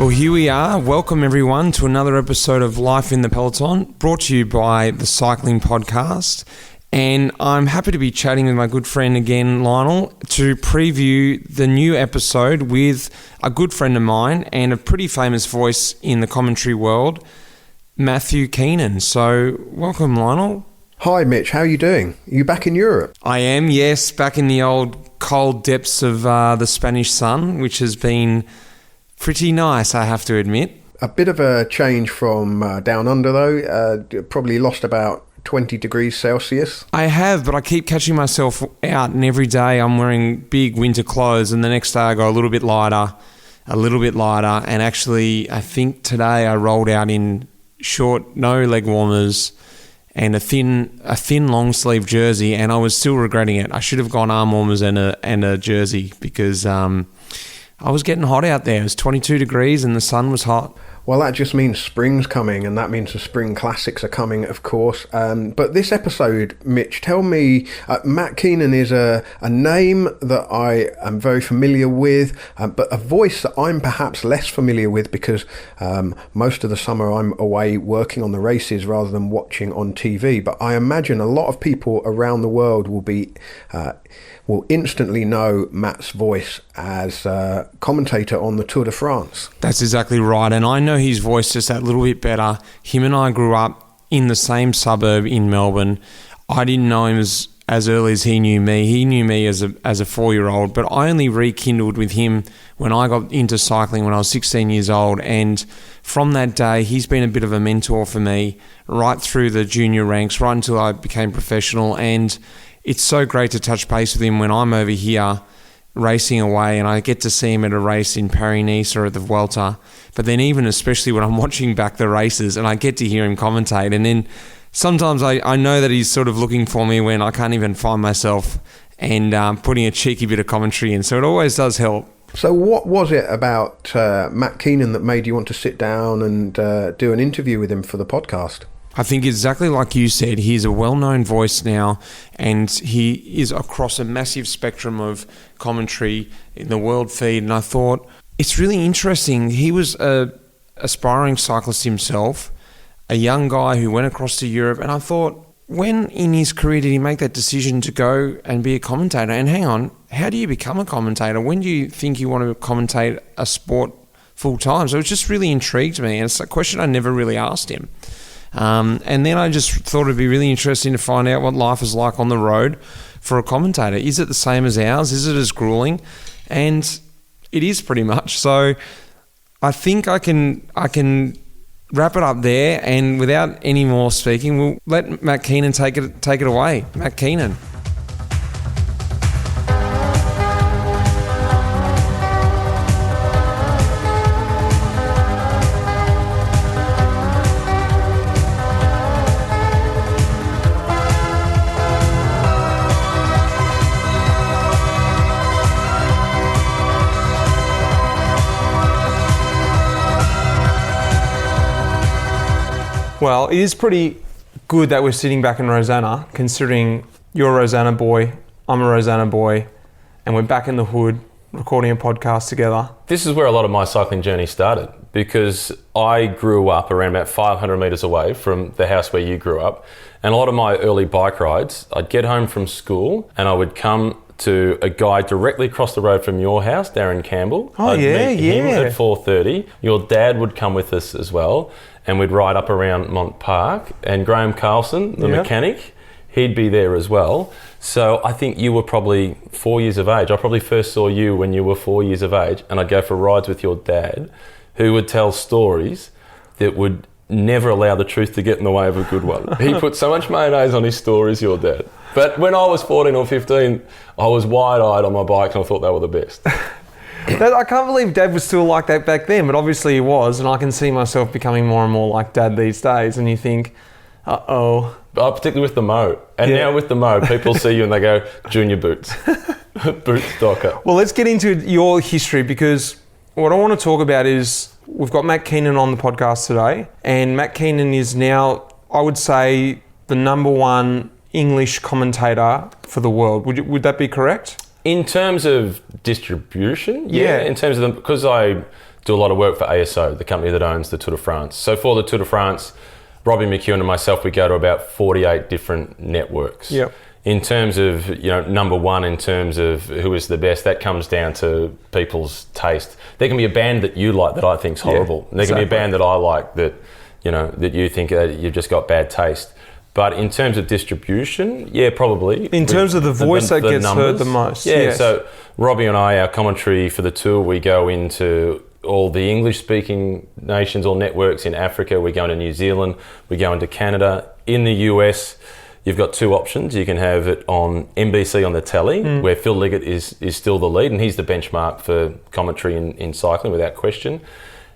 Well, here we are. Welcome, everyone, to another episode of Life in the Peloton, brought to you by the Cycling Podcast. And I'm happy to be chatting with my good friend again, Lionel, to preview the new episode with a good friend of mine and a pretty famous voice in the commentary world, Matthew Keenan. So, welcome, Lionel. Hi, Mitch. How are you doing? Are you back in Europe? I am, yes, back in the old cold depths of the Spanish sun, which has been pretty nice, I have to admit. A bit of a change from down under, though. Probably lost about 20 degrees Celsius. I have, but I keep catching myself out, and every day I'm wearing big winter clothes, and the next day I go a little bit lighter, and actually I think today I rolled out in short, no leg warmers and a thin long sleeve jersey, and I was still regretting it. I should have gone arm warmers and a jersey because I was getting hot out there. It was 22 degrees and the sun was hot. Well, that just means spring's coming, and that means the spring classics are coming, of course. But this episode, Mitch, tell me, Matt Keenan is a name that I am very familiar with, but a voice that I'm perhaps less familiar with because most of the summer I'm away working on the races rather than watching on TV. But I imagine a lot of people around the world will instantly know Matt's voice as commentator on the Tour de France. That's exactly right, and I know his voice just that little bit better. Him and I grew up in the same suburb in Melbourne. I didn't know him as early as he knew me. He knew me as a 4-year-old, but I only rekindled with him when I got into cycling when I was 16 years old, and from that day he's been a bit of a mentor for me right through the junior ranks, right until I became professional. And it's so great to touch base with him when I'm over here racing away and I get to see him at a race in Paris-Nice or at the Vuelta. But then even especially when I'm watching back the races and I get to hear him commentate, and then sometimes I know that he's sort of looking for me when I can't even find myself and putting a cheeky bit of commentary in. So it always does help. So what was it about Matt Keenan that made you want to sit down and do an interview with him for the podcast? I think exactly like you said, he's a well-known voice now, and he is across a massive spectrum of commentary in the world feed. And I thought, it's really interesting. He was an aspiring cyclist himself, a young guy who went across to Europe. And I thought, when in his career did he make that decision to go and be a commentator? And hang on, how do you become a commentator? When do you think you want to commentate a sport full-time? So it just really intrigued me, and it's a question I never really asked him. And then I just thought it'd be really interesting to find out what life is like on the road for a commentator. Is it the same as ours? Is it as grueling? And it is pretty much. So I think I can wrap it up there, and without any more speaking, we'll let Matt Keenan take it away. Matt Keenan. Well, it is pretty good that we're sitting back in Rosanna, considering you're a Rosanna boy, I'm a Rosanna boy, and we're back in the hood recording a podcast together. This is where a lot of my cycling journey started, because I grew up around about 500 metres away from the house where you grew up, and a lot of my early bike rides, I'd get home from school and I would come to a guy directly across the road from your house, Darren Campbell. I'd meet him at 4:30. Your dad would come with us as well, and we'd ride up around Mont Park. And Graham Carlson, the mechanic, he'd be there as well. So I think you were probably 4 years of age. I probably first saw you when you were 4 years of age, and I'd go for rides with your dad, who would tell stories that would never allow the truth to get in the way of a good one. He put so much mayonnaise on his stories, your dad. But when I was 14 or 15, I was wide-eyed on my bike and I thought they were the best. I can't believe Dad was still like that back then, but obviously he was, and I can see myself becoming more and more like Dad these days, and you think, uh-oh. Particularly with the Mo. And now with the Mo, people see you and they go, Junior Boots. Boots Docker. Well, let's get into your history, because what I want to talk about is we've got Matt Keenan on the podcast today, and Matt Keenan is now, I would say, the number one English commentator for the world. Would that be correct? In terms of distribution, yeah. In terms of because I do a lot of work for ASO, the company that owns the Tour de France. So for the Tour de France, Robbie McEwen and myself, we go to about 48 different networks. Yep. In terms of, number one, in terms of who is the best, that comes down to people's taste. There can be a band that you like that I think's horrible. Yeah, there can be a band that I like that, that you think you've just got bad taste. But in terms of distribution, yeah, probably. In terms of the voice that gets heard the most. Yeah, yes. So Robbie and I, our commentary for the tour, we go into all the English-speaking nations or networks in Africa. We go into New Zealand. We go into Canada. In the US, you've got two options. You can have it on NBC on the telly, where Phil Liggett is still the lead, and he's the benchmark for commentary in cycling, without question.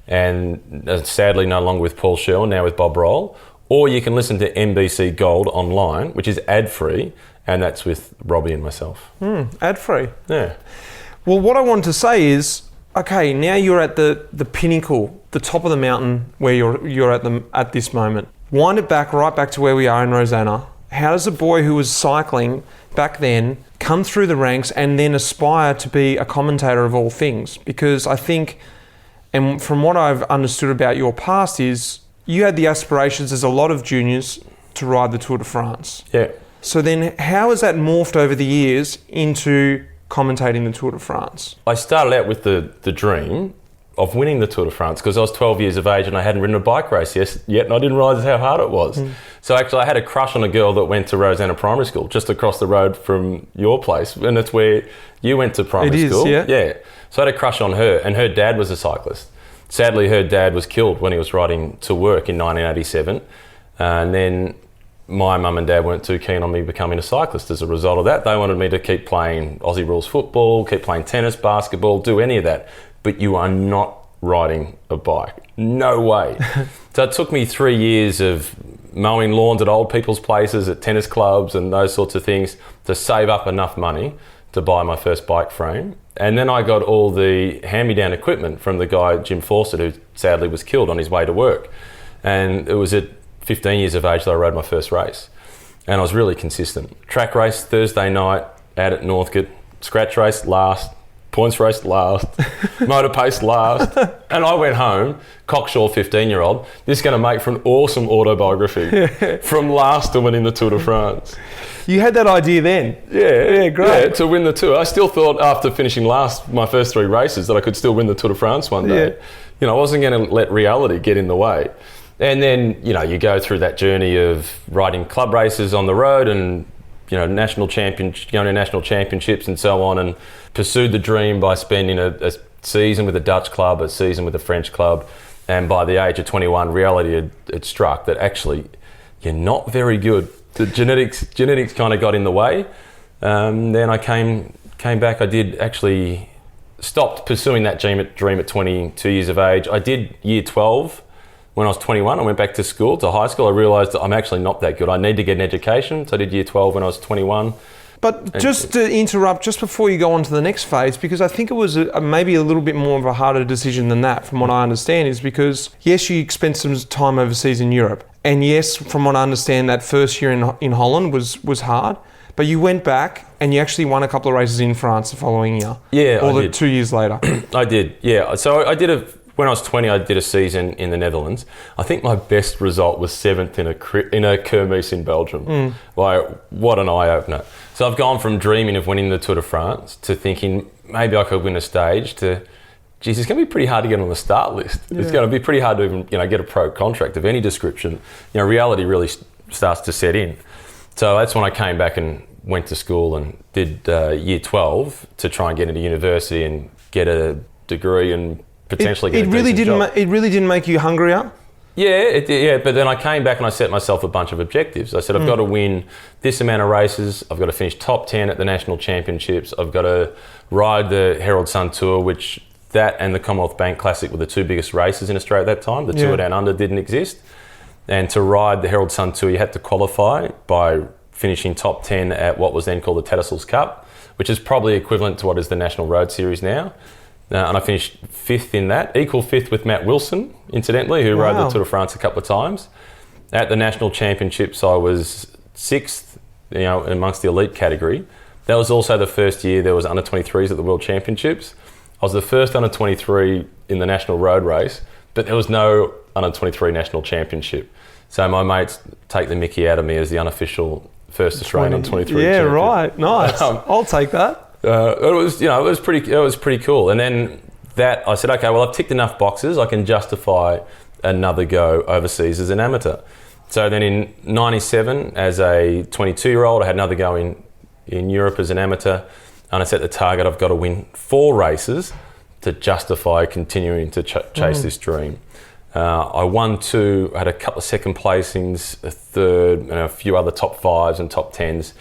And sadly, no longer with Paul Sherwin, now with Bob Roll. Or you can listen to NBC Gold online, which is ad-free, and that's with Robbie and myself. Ad-free. Yeah. Well, what I want to say is, okay, now you're at the pinnacle, the top of the mountain where you're at this moment. Wind it back, right back to where we are in Rosanna. How does a boy who was cycling back then come through the ranks and then aspire to be a commentator of all things? Because I think, and from what I've understood about your past, is you had the aspirations as a lot of juniors to ride the Tour de France. Yeah. So then how has that morphed over the years into commentating the Tour de France? I started out with the dream of winning the Tour de France because I was 12 years of age and I hadn't ridden a bike race yet, and I didn't realise how hard it was. So actually I had a crush on a girl that went to Rosanna Primary School, just across the road from your place, and it's where you went to primary school. Yeah. So I had a crush on her, and her dad was a cyclist. Sadly, her dad was killed when he was riding to work in 1987, and then my mum and dad weren't too keen on me becoming a cyclist as a result of that. They wanted me to keep playing Aussie rules football, keep playing tennis, basketball, do any of that. But you are not riding a bike. No way. So it took me 3 years of mowing lawns at old people's places, at tennis clubs and those sorts of things to save up enough money to buy my first bike frame. And then I got all the hand-me-down equipment from the guy, Jim Fawcett, who sadly was killed on his way to work. And it was at 15 years of age that I rode my first race. And I was really consistent. Track race Thursday night out at Northcote, scratch race last, points race last, motor pace last. And I went home, cocksure 15-year-old, this is going to make for an awesome autobiography. From last to winning the Tour de France. You had that idea then? Yeah, great. Yeah, to win the Tour. I still thought after finishing last, my first 3 races, that I could still win the Tour de France one day. Yeah. I wasn't going to let reality get in the way. And then, you go through that journey of riding club races on the road and, going to national championships and so on, and pursued the dream by spending a season with a Dutch club, a season with a French club. And by the age of 21, reality had struck that actually you're not very good. The genetics kind of got in the way. Then I came back. I did actually stopped pursuing that dream at 22 years of age. I did year 12 when I was 21. I went back to school, to high school. I realised that I'm actually not that good. I need to get an education. So I did year 12 when I was 21. But just to interrupt, just before you go on to the next phase, because I think it was maybe a little bit more of a harder decision than that, from what I understand, is because, yes, you spent some time overseas in Europe. And yes, from what I understand, that first year in Holland was hard. But you went back and you actually won a couple of races in France the following year. Yeah, I did. 2 years later. I did, yeah. So I did when I was 20, I did a season in the Netherlands. I think my best result was 7th in a Kermesse in Belgium. Like, what an eye-opener. So I've gone from dreaming of winning the Tour de France to thinking maybe I could win a stage to, geez, it's going to be pretty hard to get on the start list. Yeah. It's going to be pretty hard to even get a pro contract of any description. Reality really starts to set in. So that's when I came back and went to school and did year 12 to try and get into university and get a degree and potentially get a decent job. It really didn't make you hungrier? Yeah, but then I came back and I set myself a bunch of objectives. I said, I've got to win this amount of races. I've got to finish top 10 at the national championships. I've got to ride the Herald Sun Tour, which that and the Commonwealth Bank Classic were the 2 biggest races in Australia at that time. The Tour Down Under didn't exist. And to ride the Herald Sun Tour, you had to qualify by finishing top 10 at what was then called the Tattersalls Cup, which is probably equivalent to what is the National Road Series now. And I finished 5th in that, equal 5th with Matt Wilson, incidentally, who rode the Tour de France a couple of times. At the National Championships, I was 6th, amongst the elite category. That was also the first year there was under-23s at the World Championships. I was the first under 23 in the national road race, but there was no under 23 national championship. So my mates take the mickey out of me as the unofficial first Australian under 23 Yeah, champion. right. Nice. I'll take that. It was pretty cool. And then that I said, okay, well, I've ticked enough boxes. I can justify another go overseas as an amateur. So then in 97, as a 22-year-old, I had another go in Europe as an amateur, and I set the target, I've got to win 4 races to justify continuing to chase this dream. I won 2, I had a couple of second placings, a third, and a few other top 5s and top 10s,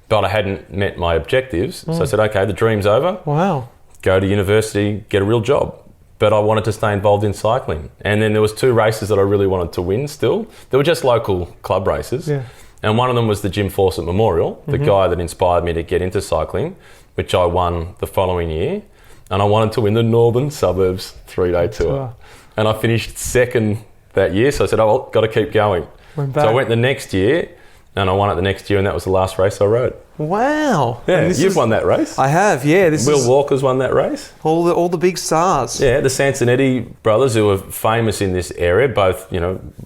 but I hadn't met my objectives. So I said, okay, the dream's over. Wow. Go to university, get a real job. But I wanted to stay involved in cycling. And then there was 2 races that I really wanted to win still. They were just local club races. Yeah. And one of them was the Jim Fawcett Memorial, the guy that inspired me to get into cycling, which I won the following year. And I wanted to win the Northern Suburbs 3-day tour. And I finished second that year. So I said, oh, well, got to keep going. So I went the next year, and I won it the next year, and that was the last race I rode. Wow. Yeah, you've won that race. I have, yeah. Will Walker's won that race. All the big stars. Yeah, the Sansonetti brothers, who are famous in this area, both,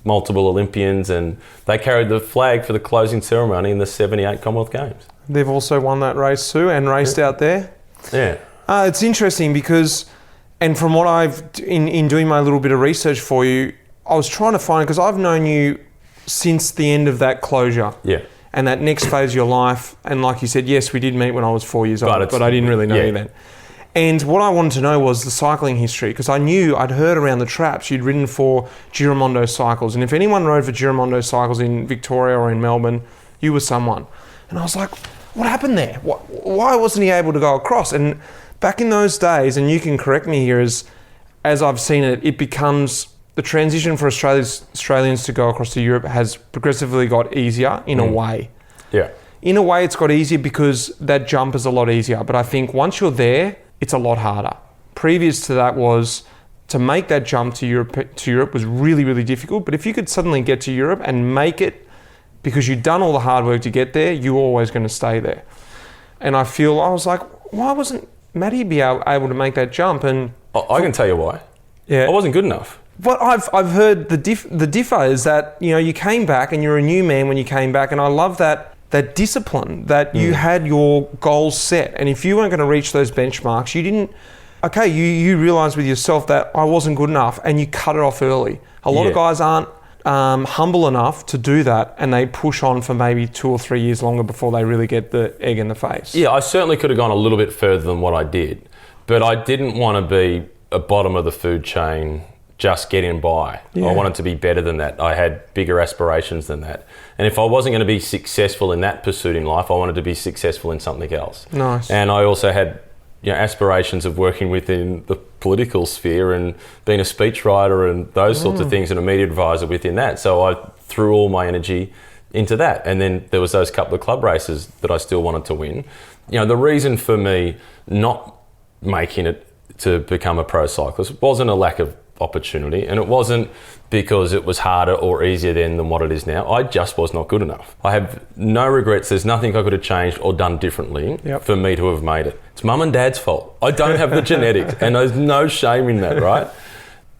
multiple Olympians, and they carried the flag for the closing ceremony in the 78 Commonwealth Games. They've also won that race too and raced out there. Yeah. It's interesting because, and from what I've, in doing my little bit of research for you, I was trying to find, because I've known you since the end of that closure. Yeah. And that next phase of your life, and like you said, yes, we did meet when I was 4 years old, but I didn't really know you then. And what I wanted to know was the cycling history, because I'd heard around the traps you'd ridden for Giramondo Cycles, and if anyone rode for Giramondo Cycles in Victoria or in Melbourne, you were someone. And I was like, what happened there? Why wasn't he able to go across? And back in those days, and you can correct me here, as I've seen it, it becomes... The transition for Australians to go across to Europe has progressively got easier in a way. Yeah. In a way, it's got easier because that jump is a lot easier. But I think once you're there, it's a lot harder. Previous to that was to make that jump to Europe was really, really difficult. But if you could suddenly get to Europe and make it because you'd done all the hard work to get there, you were always going to stay there. And I was like, why wasn't Matty able to make that jump? And I can tell you why. Yeah. I wasn't good enough. But I've heard the differ is that, you came back and you're a new man when you came back, and I love that discipline, that you had your goals set, and if you weren't going to reach those benchmarks, you didn't. Okay, you realised with yourself that I wasn't good enough, and you cut it off early. A lot of guys aren't humble enough to do that, and they push on for maybe 2 or 3 years longer before they really get the egg in the face. Yeah, I certainly could have gone a little bit further than what I did, but I didn't want to be a bottom of the food chain, just getting by. Yeah. I wanted to be better than that. I had bigger aspirations than that. And if I wasn't going to be successful in that pursuit in life, I wanted to be successful in something else. Nice. And I also had aspirations of working within the political sphere and being a speechwriter and those sorts of things, and a media advisor within that. So I threw all my energy into that. And then there was those couple of club races that I still wanted to win. The reason for me not making it to become a pro cyclist wasn't a lack of opportunity, and it wasn't because it was harder or easier then than what it is now. I just was not good enough. I have no regrets. There's nothing I could have changed or done differently for me to have made it. It's mum and dad's fault. I don't have the genetics, and there's no shame in that, right?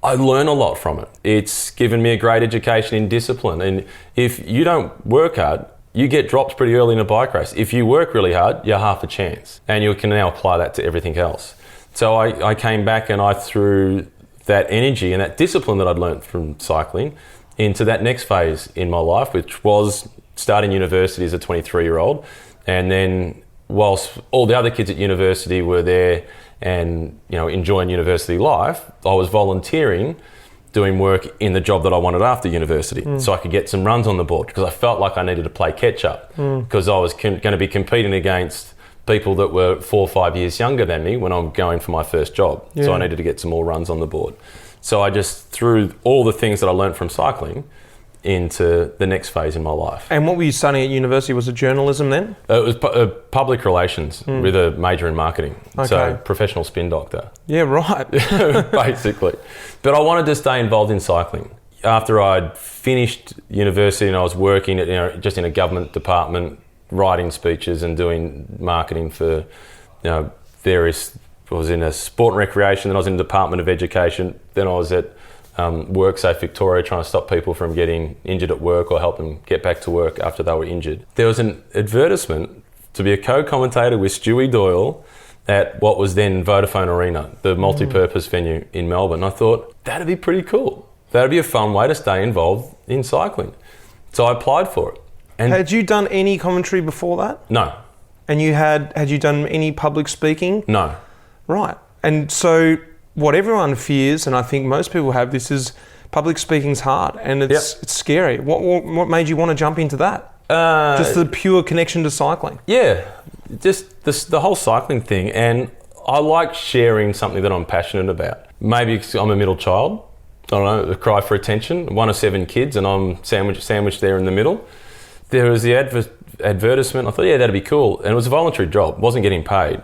I learn a lot from it. It's given me a great education in discipline, and if you don't work hard, you get dropped pretty early in a bike race. If you work really hard, you're half a chance, and you can now apply that to everything else. So I came back and I threw that energy and that discipline that I'd learnt from cycling into that next phase in my life, which was starting university as a 23-year-old. And then whilst all the other kids at university were there and enjoying university life, I was volunteering, doing work in the job that I wanted after university, so I could get some runs on the board, because I felt like I needed to play catch up, because I was going to be competing against people that were 4 or 5 years younger than me when I'm going for my first job. Yeah. So I needed to get some more runs on the board. So I just threw all the things that I learned from cycling into the next phase in my life. And what were you studying at university? Was it journalism then? It was public relations with a major in marketing. Okay. So professional spin doctor. Yeah, right. Basically. But I wanted to stay involved in cycling. After I'd finished university and I was working at, just in a government department, writing speeches and doing marketing for various was in a sport and recreation, then I was in the Department of Education, then I was at WorkSafe Victoria trying to stop people from getting injured at work or help them get back to work after they were injured. There was an advertisement to be a co-commentator with Stewie Doyle at what was then Vodafone Arena, the multi-purpose venue in Melbourne. I thought, that'd be pretty cool. That'd be a fun way to stay involved in cycling. So I applied for it. And had you done any commentary before that? No. And had you done any public speaking? No. Right. And so what everyone fears, and I think most people have this, is public speaking's hard and it's scary. What made you want to jump into that? Just the pure connection to cycling? Yeah. Just the whole cycling thing, and I like sharing something that I'm passionate about. Maybe because I'm a middle child, I don't know, a cry for attention, one of 7 kids, and I'm sandwiched there in the middle. There was the advertisement, I thought, yeah, that'd be cool, and it was a voluntary job, wasn't getting paid.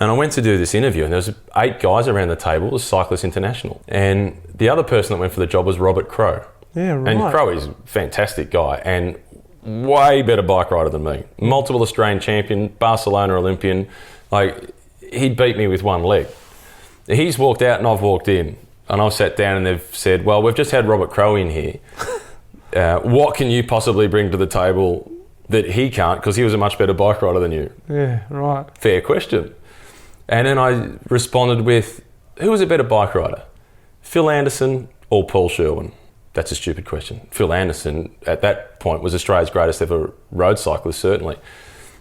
And I went to do this interview, and there was 8 guys around the table, it was Cyclist International, and the other person that went for the job was Robert Crow. Yeah, right. And Crow is a fantastic guy, and way better bike rider than me. Multiple Australian champion, Barcelona Olympian. Like, he'd beat me with one leg. He's walked out and I've walked in. And I've sat down and they've said, well, we've just had Robert Crow in here. What can you possibly bring to the table that he can't? Because he was a much better bike rider than you. Yeah, right. Fair question. And then I responded with, who was a better bike rider? Phil Anderson or Paul Sherwin? That's a stupid question. Phil Anderson, at that point, was Australia's greatest ever road cyclist, certainly.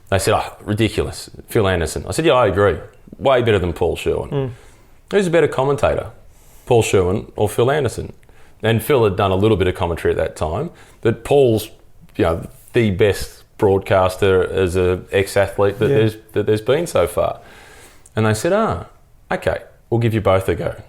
They said, oh, ridiculous, Phil Anderson. I said, yeah, I agree. Way better than Paul Sherwin. Who's a better commentator, Paul Sherwin or Phil Anderson? And Phil had done a little bit of commentary at that time, but Paul's, the best broadcaster as an ex-athlete that there's been so far. And they said, okay, we'll give you both a go.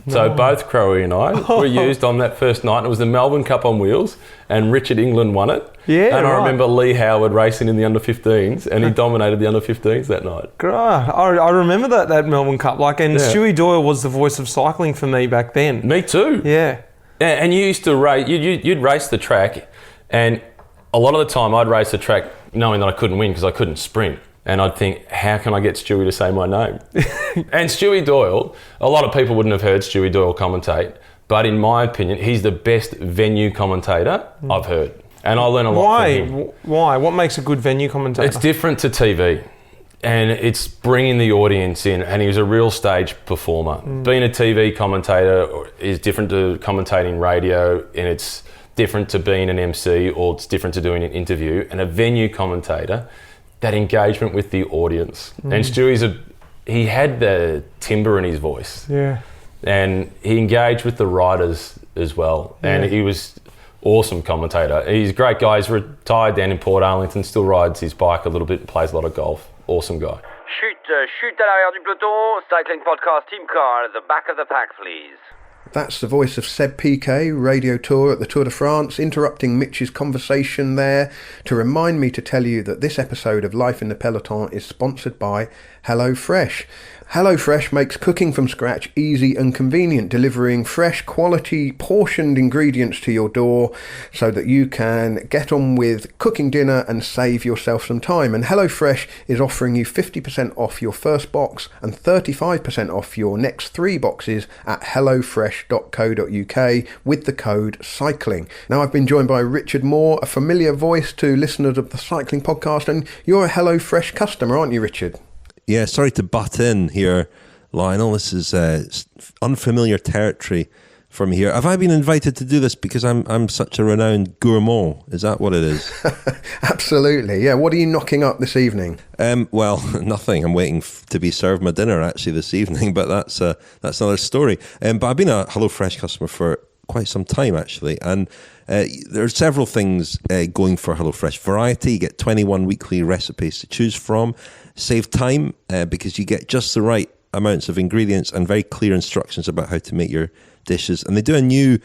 So both Crowe and I were used on that first night. It was the Melbourne Cup on wheels, and Richard England won it. Yeah, and I remember Lee Howard racing in the under-15s, and he dominated the under-15s that night. Great. I remember that Melbourne Cup. Stewie Doyle was the voice of cycling for me back then. Me too. Yeah. And you used to race. You'd race the track, and a lot of the time I'd race the track knowing that I couldn't win because I couldn't sprint. And I'd think, how can I get Stewie to say my name? And Stewie Doyle, a lot of people wouldn't have heard Stewie Doyle commentate, but in my opinion, he's the best venue commentator I've heard. And I learn a lot from him. Why? What makes a good venue commentator? It's different to TV, and it's bringing the audience in, and he was a real stage performer. Being a TV commentator is different to commentating radio, and it's different to being an MC, or it's different to doing an interview. And a venue commentator, that engagement with the audience. And Stewie's he had the timbre in his voice. Yeah. And he engaged with the riders as well. Yeah. And he was awesome commentator. He's a great guy. He's retired down in Port Arlington, still rides his bike a little bit and plays a lot of golf. Awesome guy. Chute à l'arrière du peloton, cycling podcast team car at the back of the pack, please. That's the voice of Seb Piquet, radio tour at the Tour de France, interrupting Mitch's conversation there to remind me to tell you that this episode of Life in the Peloton is sponsored by HelloFresh. HelloFresh makes cooking from scratch easy and convenient, delivering fresh, quality, portioned ingredients to your door so that you can get on with cooking dinner and save yourself some time. And HelloFresh is offering you 50% off your first box and 35% off your next 3 boxes at hellofresh.co.uk with the code CYCLING. Now, I've been joined by Richard Moore, a familiar voice to listeners of the Cycling Podcast, and you're a HelloFresh customer, aren't you, Richard? Yeah, sorry to butt in here, Lionel. This is unfamiliar territory for me here. Have I been invited to do this because I'm such a renowned gourmand? Is that what it is? Absolutely, yeah. What are you knocking up this evening? Well, nothing. I'm waiting to be served my dinner actually this evening, but that's another story. But I've been a HelloFresh customer for quite some time actually, and there are several things going for HelloFresh. Variety, you get 21 weekly recipes to choose from. Save time because you get just the right amounts of ingredients and very clear instructions about how to make your dishes. And they do a new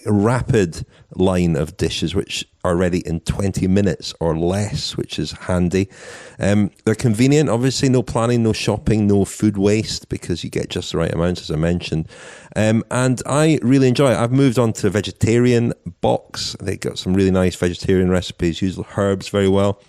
rapid line of dishes which are ready in 20 minutes or less, which is handy. They're convenient, obviously, no planning, no shopping, no food waste because you get just the right amounts, as I mentioned. And I really enjoy it. I've moved on to a vegetarian box. They got some really nice vegetarian recipes, use herbs very well.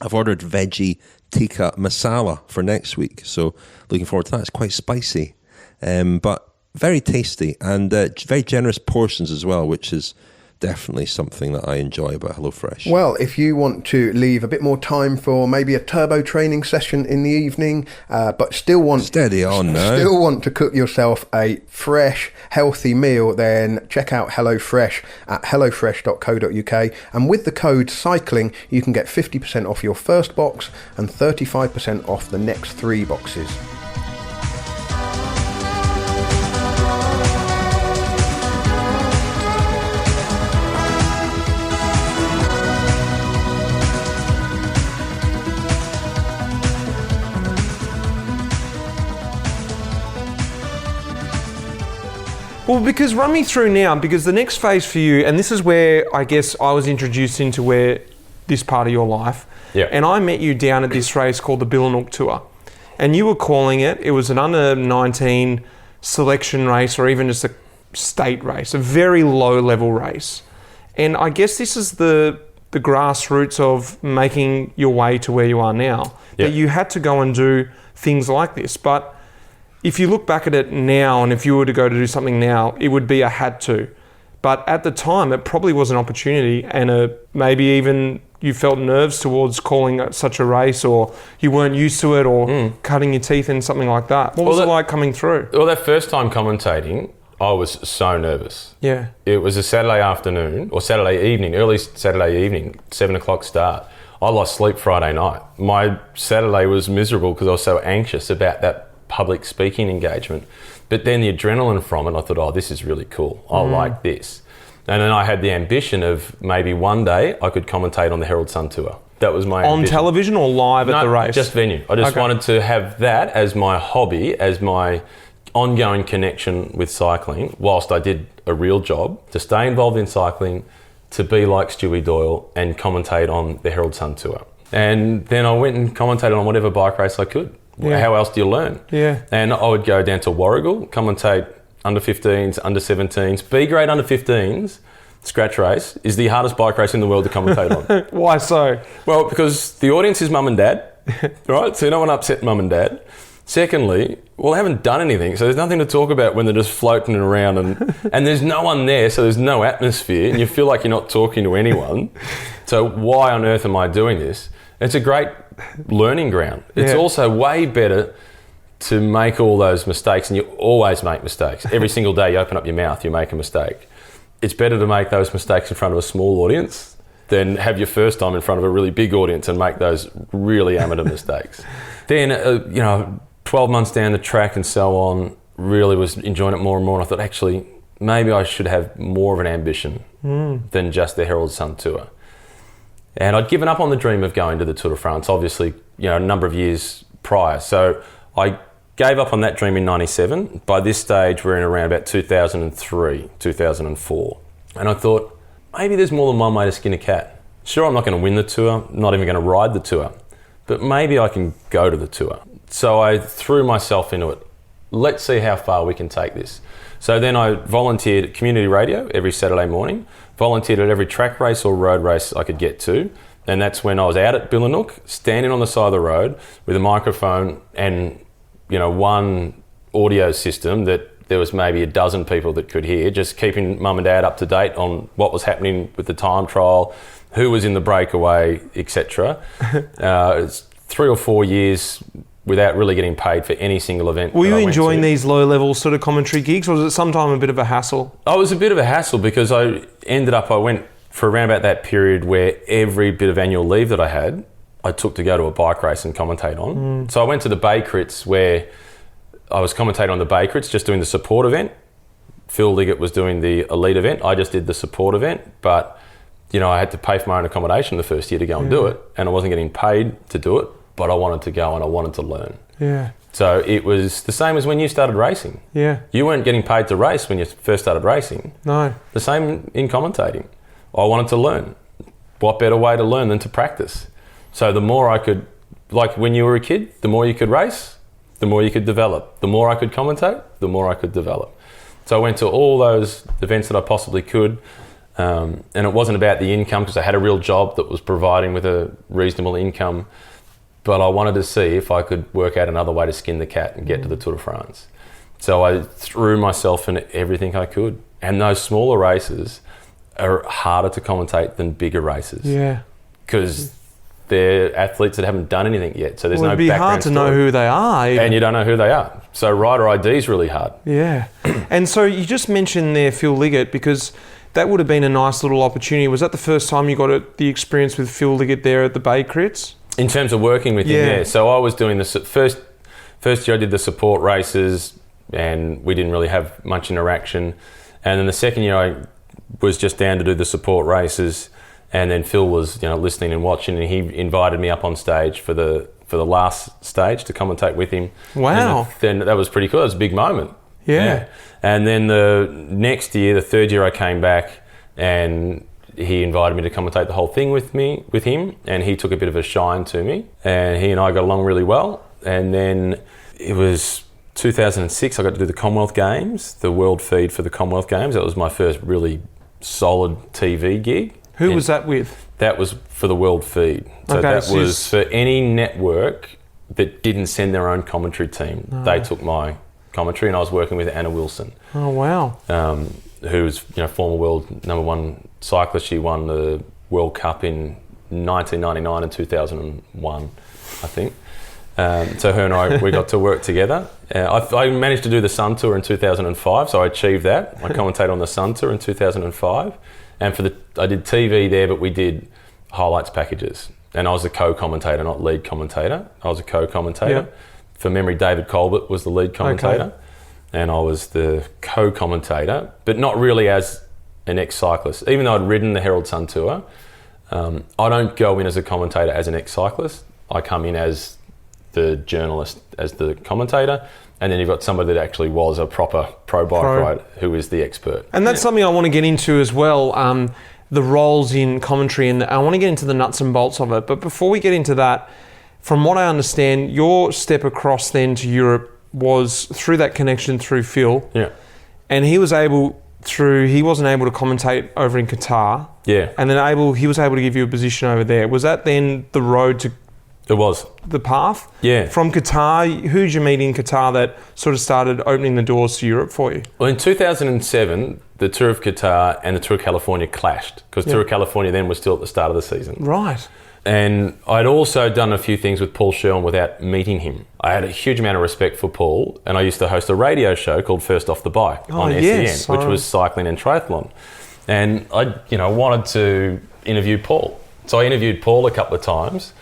I've ordered veggie tikka masala for next week. So looking forward to that. It's quite spicy, but very tasty, and very generous portions as well, which is definitely something that I enjoy about HelloFresh. Well, if you want to leave a bit more time for maybe a turbo training session in the evening, but still want to cook yourself a fresh, healthy meal, then check out HelloFresh at hellofresh.co.uk. And with the code CYCLING, you can get 50% off your first box and 35% off the next 3 boxes. Well, because run me through now, because the next phase for you, and this is where I guess I was introduced into where this part of your life, and I met you down at this race called the Billanook Tour, and you were calling it was an under 19 selection race, or even just a state race, a very low level race. And I guess this is the grassroots of making your way to where you are now, that you had to go and do things like this. But if you look back at it now, and if you were to go to do something now, it would be a had to. But at the time, it probably was an opportunity, and maybe even you felt nerves towards calling such a race, or you weren't used to it, or cutting your teeth in something like that. What was it like coming through? Well, that first time commentating, I was so nervous. Yeah. It was a Saturday afternoon, or Saturday evening, early Saturday evening, 7 o'clock start. I lost sleep Friday night. My Saturday was miserable because I was so anxious about that public speaking engagement. But then the adrenaline from it, I thought, oh, this is really cool. I like this. And then I had the ambition of maybe one day I could commentate on the Herald Sun Tour. That was my ambition. On television or live at the race? Just venue. I just wanted to have that as my hobby, as my ongoing connection with cycling, whilst I did a real job, to stay involved in cycling, to be like Stewie Doyle and commentate on the Herald Sun Tour. And then I went and commentated on whatever bike race I could. Yeah. How else do you learn? Yeah. And I would go down to Warragul, commentate under 15s, under 17s, B grade under 15s, scratch race is the hardest bike race in the world to commentate on. Why so? Well, because the audience is mum and dad, right? So you don't want to upset mum and dad. Secondly, well, they haven't done anything, so there's nothing to talk about when they're just floating around, and there's no one there, so there's no atmosphere, and you feel like you're not talking to anyone. So why on earth am I doing this? It's a great learning ground. It's also way better to make all those mistakes, and you always make mistakes. Every single day you open up your mouth, you make a mistake. It's better to make those mistakes in front of a small audience than have your first time in front of a really big audience and make those really amateur mistakes. Then, 12 months down the track and so on, really was enjoying it more and more. And I thought, actually, maybe I should have more of an ambition than just the Herald Sun Tour. And I'd given up on the dream of going to the Tour de France, obviously, a number of years prior. So I gave up on that dream in 97. By this stage, we're in around about 2003, 2004. And I thought, maybe there's more than one way to skin a cat. Sure, I'm not going to win the Tour, I'm not even going to ride the Tour, but maybe I can go to the Tour. So I threw myself into it. Let's see how far we can take this. So then I volunteered at community radio every Saturday morning, volunteered at every track race or road race I could get to. And that's when I was out at Billanook, standing on the side of the road with a microphone and, one audio system that there was maybe a dozen people that could hear, just keeping mum and dad up to date on what was happening with the time trial, who was in the breakaway, etc. It's 3 or 4 years without really getting paid for any single event. Were you enjoying these low-level sort of commentary gigs, or was it sometimes a bit of a hassle? Oh, it was a bit of a hassle because I went for around about that period where every bit of annual leave that I had, I took to go to a bike race and commentate on. So I went to the Bay Crits where I was commentating on the Bay Crits, just doing the support event. Phil Liggett was doing the elite event. I just did the support event, but I had to pay for my own accommodation the first year to go and do it, and I wasn't getting paid to do it, but I wanted to go and I wanted to learn. Yeah. So it was the same as when you started racing. Yeah. You weren't getting paid to race when you first started racing. No. The same in commentating. I wanted to learn. What better way to learn than to practice? So the more I could, like when you were a kid, the more you could race, the more you could develop. The more I could commentate, the more I could develop. So I went to all those events that I possibly could. And it wasn't about the income because I had a real job that was providing with a reasonable income. but I wanted to see if I could work out another way to skin the cat and get to the Tour de France. So I threw myself in everything I could. And those smaller races are harder to commentate than bigger races. Yeah. Because they're athletes that haven't done anything yet. So there's no background. It'd be hard to know who they are. And you don't know who they are. So rider ID is really hard. Yeah. And so you just mentioned there Phil Liggett, because that would have been a nice little opportunity. Was that the first time you got the experience with Phil Liggett there at the Bay Crits? In terms of working with him, yeah. So I was doing this first year I did the support races, and we didn't really have much interaction. And then the second year I was just down to do the support races, and then Phil was listening and watching, and he invited me up on stage for the last stage to commentate with him. Wow. And then that was pretty cool. It was a big moment. Yeah. And then the next year, the third year, I came back and he invited me to commentate the whole thing with him, and he took a bit of a shine to me, and he and I got along really well. And then it was 2006, I got to do the Commonwealth Games, the world feed for the Commonwealth Games. That was my first really solid TV gig. Who was that with? That was for the world feed. So that was for any network that didn't send their own commentary team. Oh. They took my commentary, and I was working with Anna Wilson. Oh, wow. Who was former world #1 cyclist. She won the World Cup in 1999 and 2001, I think. So her and I, we got to work together. I managed to do the Sun Tour in 2005, so I achieved that. I commentated on the Sun Tour in 2005. And I did TV there, but we did highlights packages. And I was a co-commentator, not lead commentator. I was a co-commentator. Yep. For memory, David Colbert was the lead commentator. Okay. And I was the co-commentator, but not really as an ex-cyclist. Even though I'd ridden the Herald Sun Tour, I don't go in as a commentator as an ex-cyclist. I come in as the journalist, as the commentator, and then you've got somebody that actually was a proper pro bike rider who is the expert. And that's something I want to get into as well, the roles in commentary, and I want to get into the nuts and bolts of it. But before we get into that, from what I understand, your step across then to Europe was through that connection through Phil. Yeah. And he wasn't able to commentate over in Qatar. Yeah. And then he was able to give you a position over there. Was that then the road to... It was. The path? Yeah. From Qatar, who did you meet in Qatar that sort of started opening the doors to Europe for you? Well, in 2007, the Tour of Qatar and the Tour of California clashed, because Tour of California then was still at the start of the season. Right. And I'd also done a few things with Paul Sherwin without meeting him. I had a huge amount of respect for Paul, and I used to host a radio show called First Off the Bike on SEN, which was cycling and triathlon. And I, wanted to interview Paul. So I interviewed Paul a couple of times.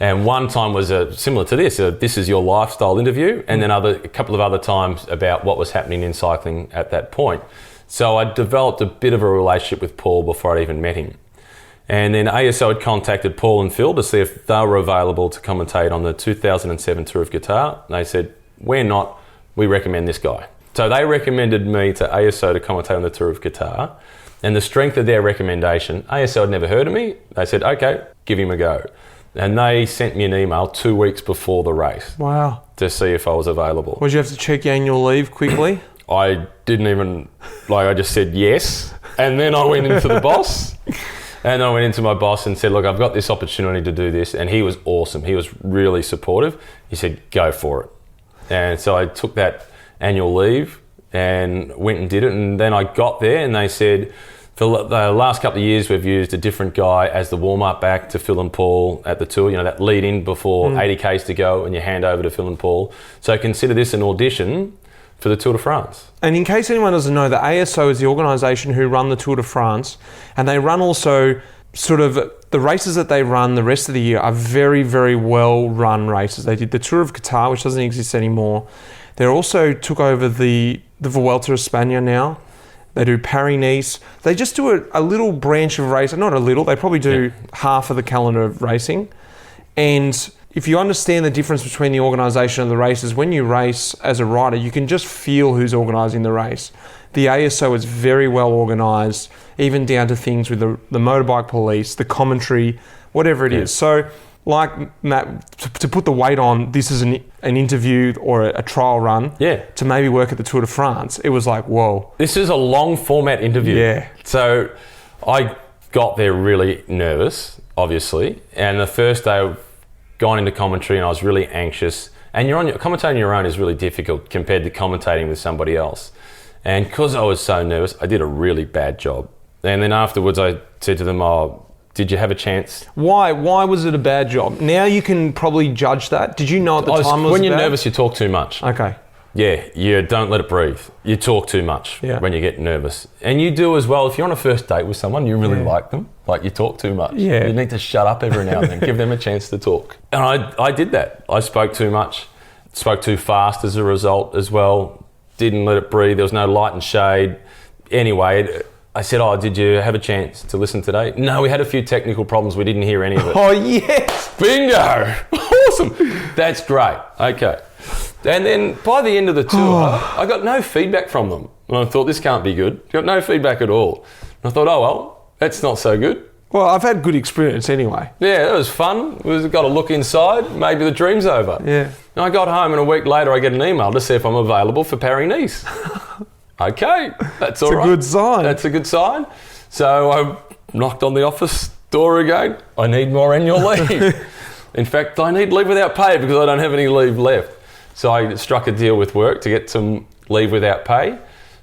And one time was similar to this, this is your lifestyle interview, and then a couple of other times about what was happening in cycling at that point. So I developed a bit of a relationship with Paul before I'd even met him. And then ASO had contacted Paul and Phil to see if they were available to commentate on the 2007 Tour of Qatar. And they said, we're not, we recommend this guy. So they recommended me to ASO to commentate on the Tour of Qatar. And the strength of their recommendation, ASO had never heard of me. They said, okay, give him a go. And they sent me an email 2 weeks before the race. Wow. To see if I was available. Would you have to check your annual leave quickly? I didn't even, I just said yes. And then I went into the boss. And I went into my boss and said, look, I've got this opportunity to do this. And he was awesome. He was really supportive. He said, go for it. And so I took that annual leave and went and did it. And then I got there and they said, for the last couple of years, we've used a different guy as the warm-up back to Phil and Paul at the tour, that lead-in before 80Ks to go and you hand over to Phil and Paul. So consider this an audition for the Tour de France. And in case anyone doesn't know, the ASO is the organisation who run the Tour de France, and they run also sort of the races that they run the rest of the year are very, very well-run races. They did the Tour of Qatar, which doesn't exist anymore. They also took over the Vuelta a España now. They do Paris-Nice. They just do a little branch of racing. Not a little, they probably do half of the calendar of racing. And if you understand the difference between the organisation and the races, when you race as a rider, you can just feel who's organising the race. The ASO is very well organised, even down to things with the motorbike police, the commentary, whatever it is. So, like Matt, to put the weight on, this is an interview or a trial run to maybe work at the Tour de France. It was like, whoa. This is a long format interview. Yeah. So I got there really nervous, obviously. And the first day gone into commentary and I was really anxious. And commentating on your own is really difficult compared to commentating with somebody else. And because I was so nervous, I did a really bad job. And then afterwards I said to them, did you have a chance? Why was it a bad job? Now you can probably judge that. Did you know at the time it was when you're bad? nervous, you talk too much. Okay. Yeah, you don't let it breathe. You talk too much when you get nervous. And you do as well. If you're on a first date with someone, you really like them, like you talk too much. Yeah. You need to shut up every now and then, give them a chance to talk. And I did that. I spoke too much, spoke too fast as a result as well, didn't let it breathe. There was no light and shade. Anyway, I said, did you have a chance to listen today? No, we had a few technical problems. We didn't hear any of it. Oh, yes. Bingo. Awesome. That's great. Okay. And then by the end of the tour, I got no feedback from them. And I thought, this can't be good. Got no feedback at all. And I thought, oh, well, that's not so good. Well, I've had good experience anyway. Yeah, it was fun. We got a look inside. Maybe the dream's over. Yeah. And I got home and a week later, I get an email to see if I'm available for Paris-Nice. Okay, that's all right. It's a good sign. That's a good sign. So I knocked on the office door again. I need more annual leave. In fact, I need leave without pay because I don't have any leave left. So I struck a deal with work to get some leave without pay.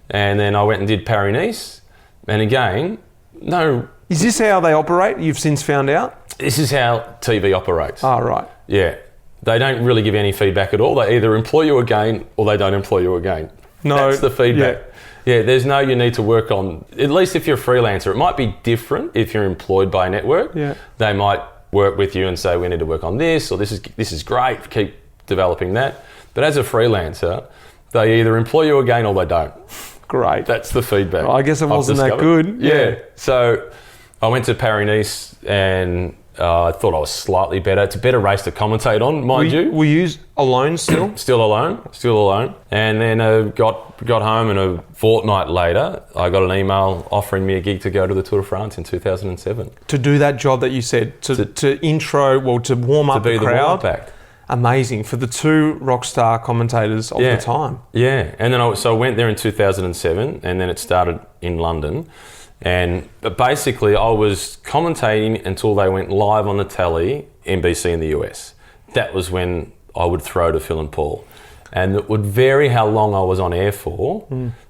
And then I went and did Paris-Nice. And again, no. Is this how they operate? You've since found out? This is how TV operates. Oh, right. Yeah. They don't really give any feedback at all. They either employ you again or they don't employ you again. No. That's the feedback. Yeah, there's no you need to work on, at least if you're a freelancer. It might be different if you're employed by a network. Yeah. They might work with you and say, we need to work on this, or this is great, keep developing that. But as a freelancer, they either employ you again or they don't. Great. That's the feedback. Well, I guess it wasn't that good. Yeah. So I went to Paris-Nice and I thought I was slightly better. It's a better race to commentate on, mind you. Were you alone still? Still alone. And then got home and a fortnight later, I got an email offering me a gig to go to the Tour de France in 2007. To do that job that you said, to warm up the crowd. The warm-up act. Amazing for the two rock star commentators of the time. Yeah, and then I went there in 2007, and then it started in London. But basically, I was commentating until they went live on the telly, NBC in the US. That was when I would throw to Phil and Paul. And it would vary how long I was on air for,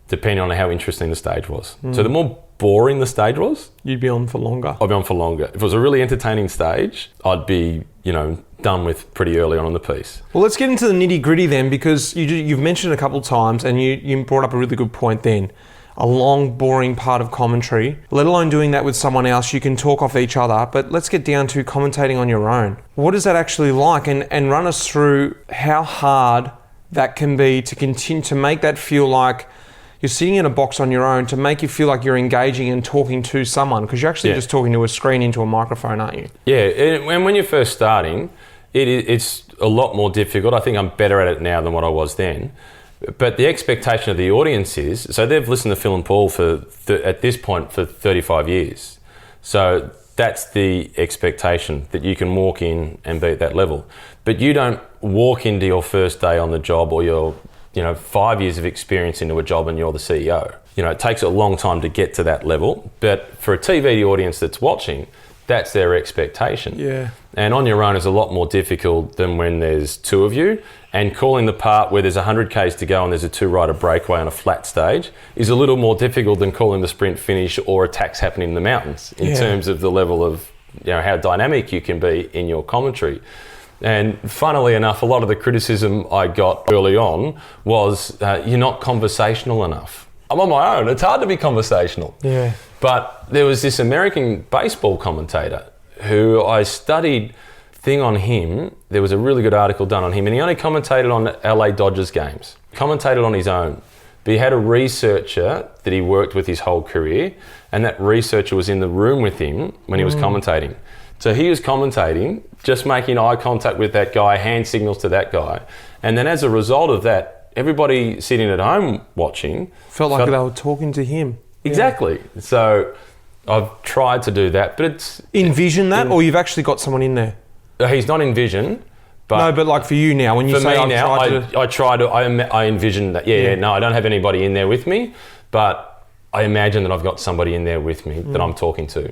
depending on how interesting the stage was. So the more boring the stage was, you'd be on for longer. I'd be on for longer. If it was a really entertaining stage, I'd be, done with pretty early on in the piece. Well, let's get into the nitty gritty then, because you've mentioned it a couple of times and you brought up a really good point then. A long, boring part of commentary, let alone doing that with someone else. You can talk off each other, but let's get down to commentating on your own. What is that actually like? And run us through how hard that can be to continue to make that feel like you're sitting in a box on your own, to make you feel like you're engaging and talking to someone, because you're actually just talking to a screen into a microphone, aren't you? Yeah, and when you're first starting, it's a lot more difficult. I think I'm better at it now than what I was then. But the expectation of the audience is, so they've listened to Phil and Paul at this point for 35 years. So that's the expectation, that you can walk in and be at that level. But you don't walk into your first day on the job or your 5 years of experience into a job and you're the CEO. It takes a long time to get to that level. But for a TV audience that's watching, that's their expectation. Yeah. And on your own is a lot more difficult than when there's two of you. And calling the part where there's 100 Ks to go and there's a two-rider breakaway on a flat stage is a little more difficult than calling the sprint finish or attacks happening in the mountains in terms of the level of how dynamic you can be in your commentary. And funnily enough, a lot of the criticism I got early on was you're not conversational enough. I'm on my own. It's hard to be conversational. Yeah. But there was this American baseball commentator who I studied thing on him. There was a really good article done on him, and he only commentated on LA Dodgers games. Commentated on his own. But he had a researcher that he worked with his whole career, and that researcher was in the room with him when he was commentating. So he was commentating, just making eye contact with that guy, hand signals to that guy. And then as a result of that, everybody sitting at home watching felt like they were talking to him. Exactly. Yeah. So I've tried to do that, but it's... Envision that, or you've actually got someone in there? He's not in vision, but... No, but like for you now, when you say I envision that. No, I don't have anybody in there with me, but I imagine that I've got somebody in there with me that I'm talking to.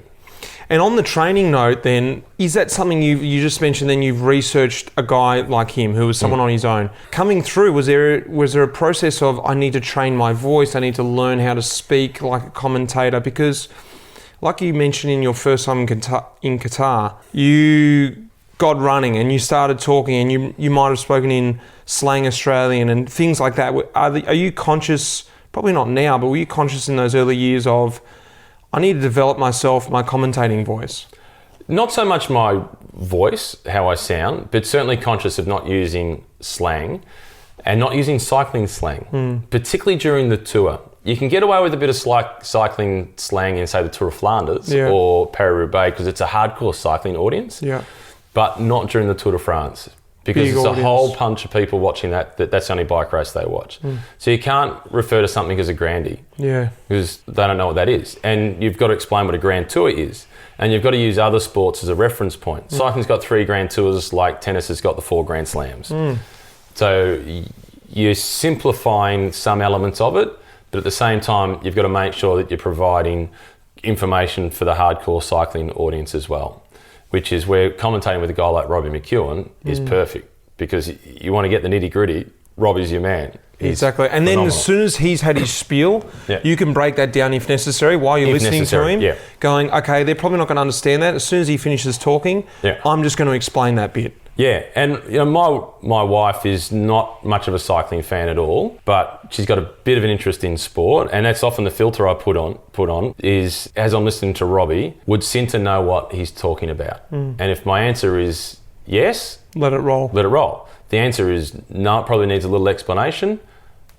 And on the training note then, is that something you just mentioned then you've researched a guy like him who was someone on his own? Coming through, was there a process of I need to train my voice, I need to learn how to speak like a commentator? Because like you mentioned in your first time in Qatar, you got running and you started talking and you might have spoken in slang Australian and things like that. Are you conscious, probably not now, but were you conscious in those early years of I need to develop my commentating voice? Not so much my voice, how I sound, but certainly conscious of not using slang and not using cycling slang, particularly during the tour. You can get away with a bit of cycling slang in, say, the Tour of Flanders or Paris-Roubaix because it's a hardcore cycling audience, but not during the Tour de France because it's a whole bunch of people watching that's the only bike race they watch. So you can't refer to something as a grandie because they don't know what that is. And you've got to explain what a Grand Tour is. And you've got to use other sports as a reference point. Cycling's got 3 Grand Tours like tennis has got the 4 Grand Slams. So you're simplifying some elements of it, but at the same time, you've got to make sure that you're providing information for the hardcore cycling audience as well, which is where commentating with a guy like Robbie McEwen is perfect because you want to get the nitty gritty. Robbie's your man. Exactly. And then as soon as he's had his spiel, you can break that down if necessary while you're listening to him, going, okay, they're probably not going to understand that. As soon as he finishes talking, I'm just going to explain that bit. Yeah, and you know, my wife is not much of a cycling fan at all, but she's got a bit of an interest in sport, and that's often the filter I put on is, as I'm listening to Robbie, would Cinta know what he's talking about? And if my answer is yes, let it roll. The answer is no, it probably needs a little explanation.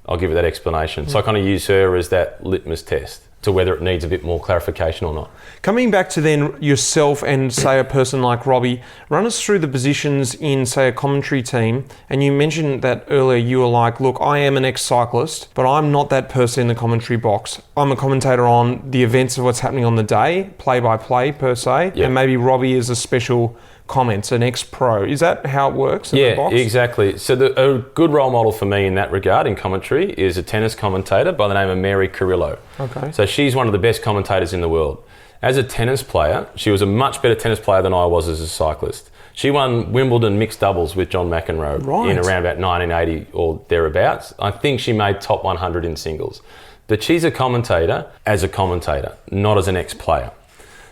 I'll give it that explanation. So I kind of use her as that litmus test to whether it needs a bit more clarification or not. Coming back to then yourself and say a person like Robbie, run us through the positions in say a commentary team. And you mentioned that earlier you were like, look, I am an ex-cyclist, but I'm not that person in the commentary box. I'm a commentator on the events of what's happening on the day, play by play per se, and maybe Robbie is a special comments, an ex-pro. Is that how it works in the box? Yeah, exactly. So a good role model for me in that regard in commentary is a tennis commentator by the name of Mary Carrillo. Okay. So she's one of the best commentators in the world. As a tennis player, she was a much better tennis player than I was as a cyclist. She won Wimbledon mixed doubles with John McEnroe in around about 1980 or thereabouts. I think she made top 100 in singles. But she's a commentator as a commentator, not as an ex-player.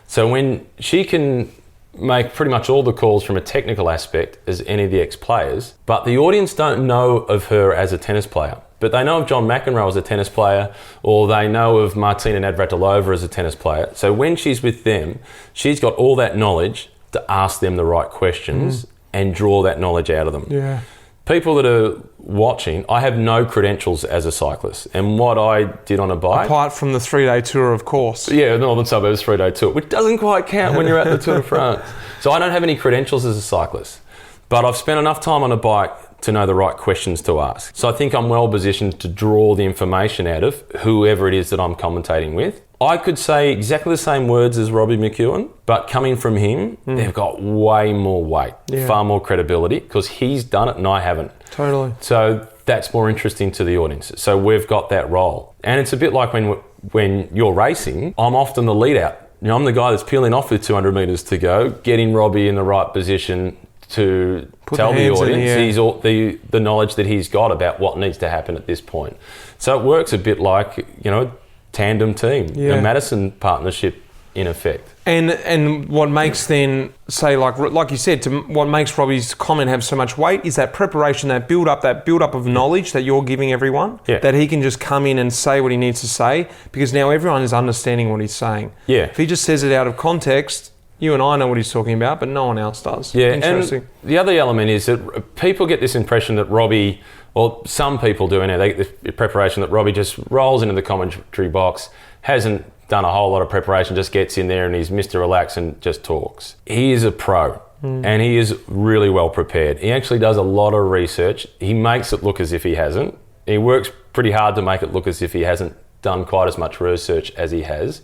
So when she can make pretty much all the calls from a technical aspect as any of the ex-players, but the audience don't know of her as a tennis player. But they know of John McEnroe as a tennis player, or they know of Martina Navratilova as a tennis player. So when she's with them, she's got all that knowledge to ask them the right questions and draw that knowledge out of them. Yeah. People that are watching, I have no credentials as a cyclist. And what I did on a bike... Apart from the 3-day tour, of course. Yeah, the Northern Suburbs 3-day tour, which doesn't quite count when you're at the Tour de France. So I don't have any credentials as a cyclist. But I've spent enough time on a bike to know the right questions to ask. So I think I'm well positioned to draw the information out of whoever it is that I'm commentating with. I could say exactly the same words as Robbie McEwen, but coming from him, they've got way more weight, far more credibility, because he's done it and I haven't. Totally. So that's more interesting to the audience. So we've got that role. And it's a bit like when you're racing, I'm often the lead out. You know, I'm the guy that's peeling off with 200 metres to go, getting Robbie in the right position to tell the audience the knowledge that he's got about what needs to happen at this point. So it works a bit like, you know, tandem team, a Madison partnership in effect. And what makes then, say, like you said, what makes Robbie's comment have so much weight is that preparation, that build up of knowledge that you're giving everyone, that he can just come in and say what he needs to say, because now everyone is understanding what he's saying. Yeah. If he just says it out of context, you and I know what he's talking about, but no one else does. Yeah, interesting. And the other element is that people get this impression that Robbie, or some people do, and they get the preparation that Robbie just rolls into the commentary box, hasn't done a whole lot of preparation, just gets in there and he's Mr. Relax and just talks. He is a pro and he is really well prepared. He actually does a lot of research. He makes it look as if he hasn't. He works pretty hard to make it look as if he hasn't done quite as much research as he has.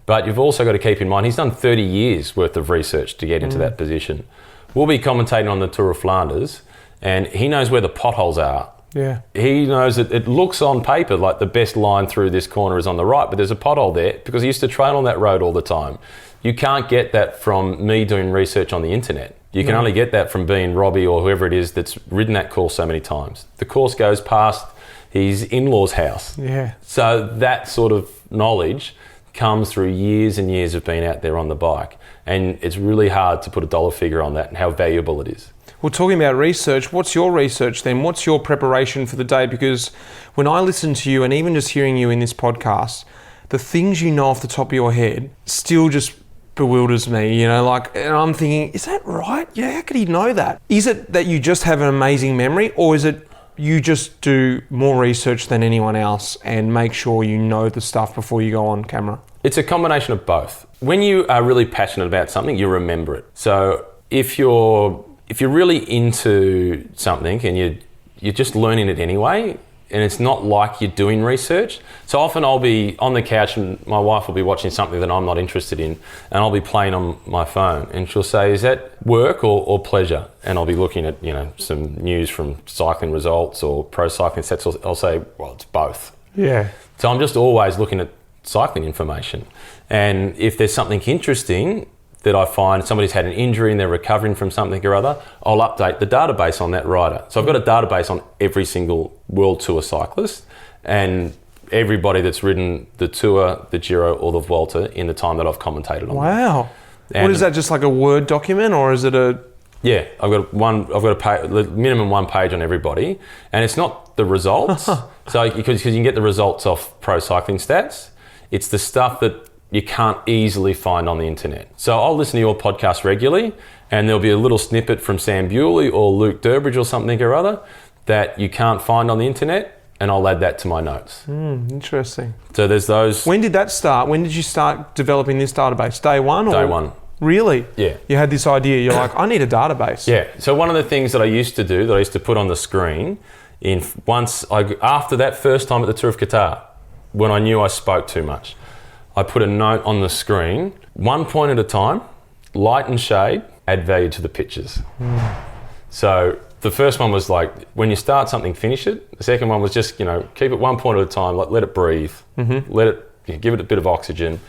But you've also got to keep in mind, he's done 30 years worth of research to get into that position. We'll be commentating on the Tour of Flanders and he knows where the potholes are. Yeah. He knows that it looks on paper like the best line through this corner is on the right, but there's a pothole there because he used to train on that road all the time. You can't get that from me doing research on the internet. You can only get that from being Robbie or whoever it is that's ridden that course so many times. The course goes past his in-laws' house. Yeah. So that sort of knowledge comes through years and years of being out there on the bike. And it's really hard to put a dollar figure on that and how valuable it is. Well, talking about research, what's your research then? What's your preparation for the day? Because when I listen to you, and even just hearing you in this podcast, the things you know off the top of your head still just bewilders me, and I'm thinking, is that right? Yeah, how could he know that? Is it that you just have an amazing memory, or is it you just do more research than anyone else and make sure you know the stuff before you go on camera? It's a combination of both. When you are really passionate about something, you remember it. So if you're really into something and you're just learning it anyway, and it's not like you're doing research. So often I'll be on the couch and my wife will be watching something that I'm not interested in, and I'll be playing on my phone, and she'll say, is that work or pleasure? And I'll be looking at some news from cycling results or pro cycling sets. I'll say, well, it's both. Yeah. So I'm just always looking at cycling information, and if there's something interesting that I find, somebody's had an injury and they're recovering from something or other, I'll update the database on that rider. So I've got a database on every single World Tour cyclist and everybody that's ridden the Tour, the Giro or the Vuelta in the time that I've commentated on. Wow. And what is that, just like a Word document, or is it a... Yeah, I've got minimum one page on everybody, and it's not the results. So because you can get the results off Pro Cycling Stats, it's the stuff that you can't easily find on the internet. So I'll listen to your podcast regularly, and there'll be a little snippet from Sam Bewley or Luke Durbridge or something or other that you can't find on the internet, and I'll add that to my notes. Interesting. So there's those. When did that start? When did you start developing this database? Day one? Day one. Really? Yeah. You had this idea, you're like, I need a database. Yeah. So one of the things that I used to do, that I used to put on the screen, after that first time at the Tour of Qatar, when I knew I spoke too much, I put a note on the screen, 1 point at a time, light and shade, add value to the pictures. So the first one was like, when you start something, finish it. The second one was just, keep it 1 point at a time, let it breathe, let it, give it a bit of oxygen,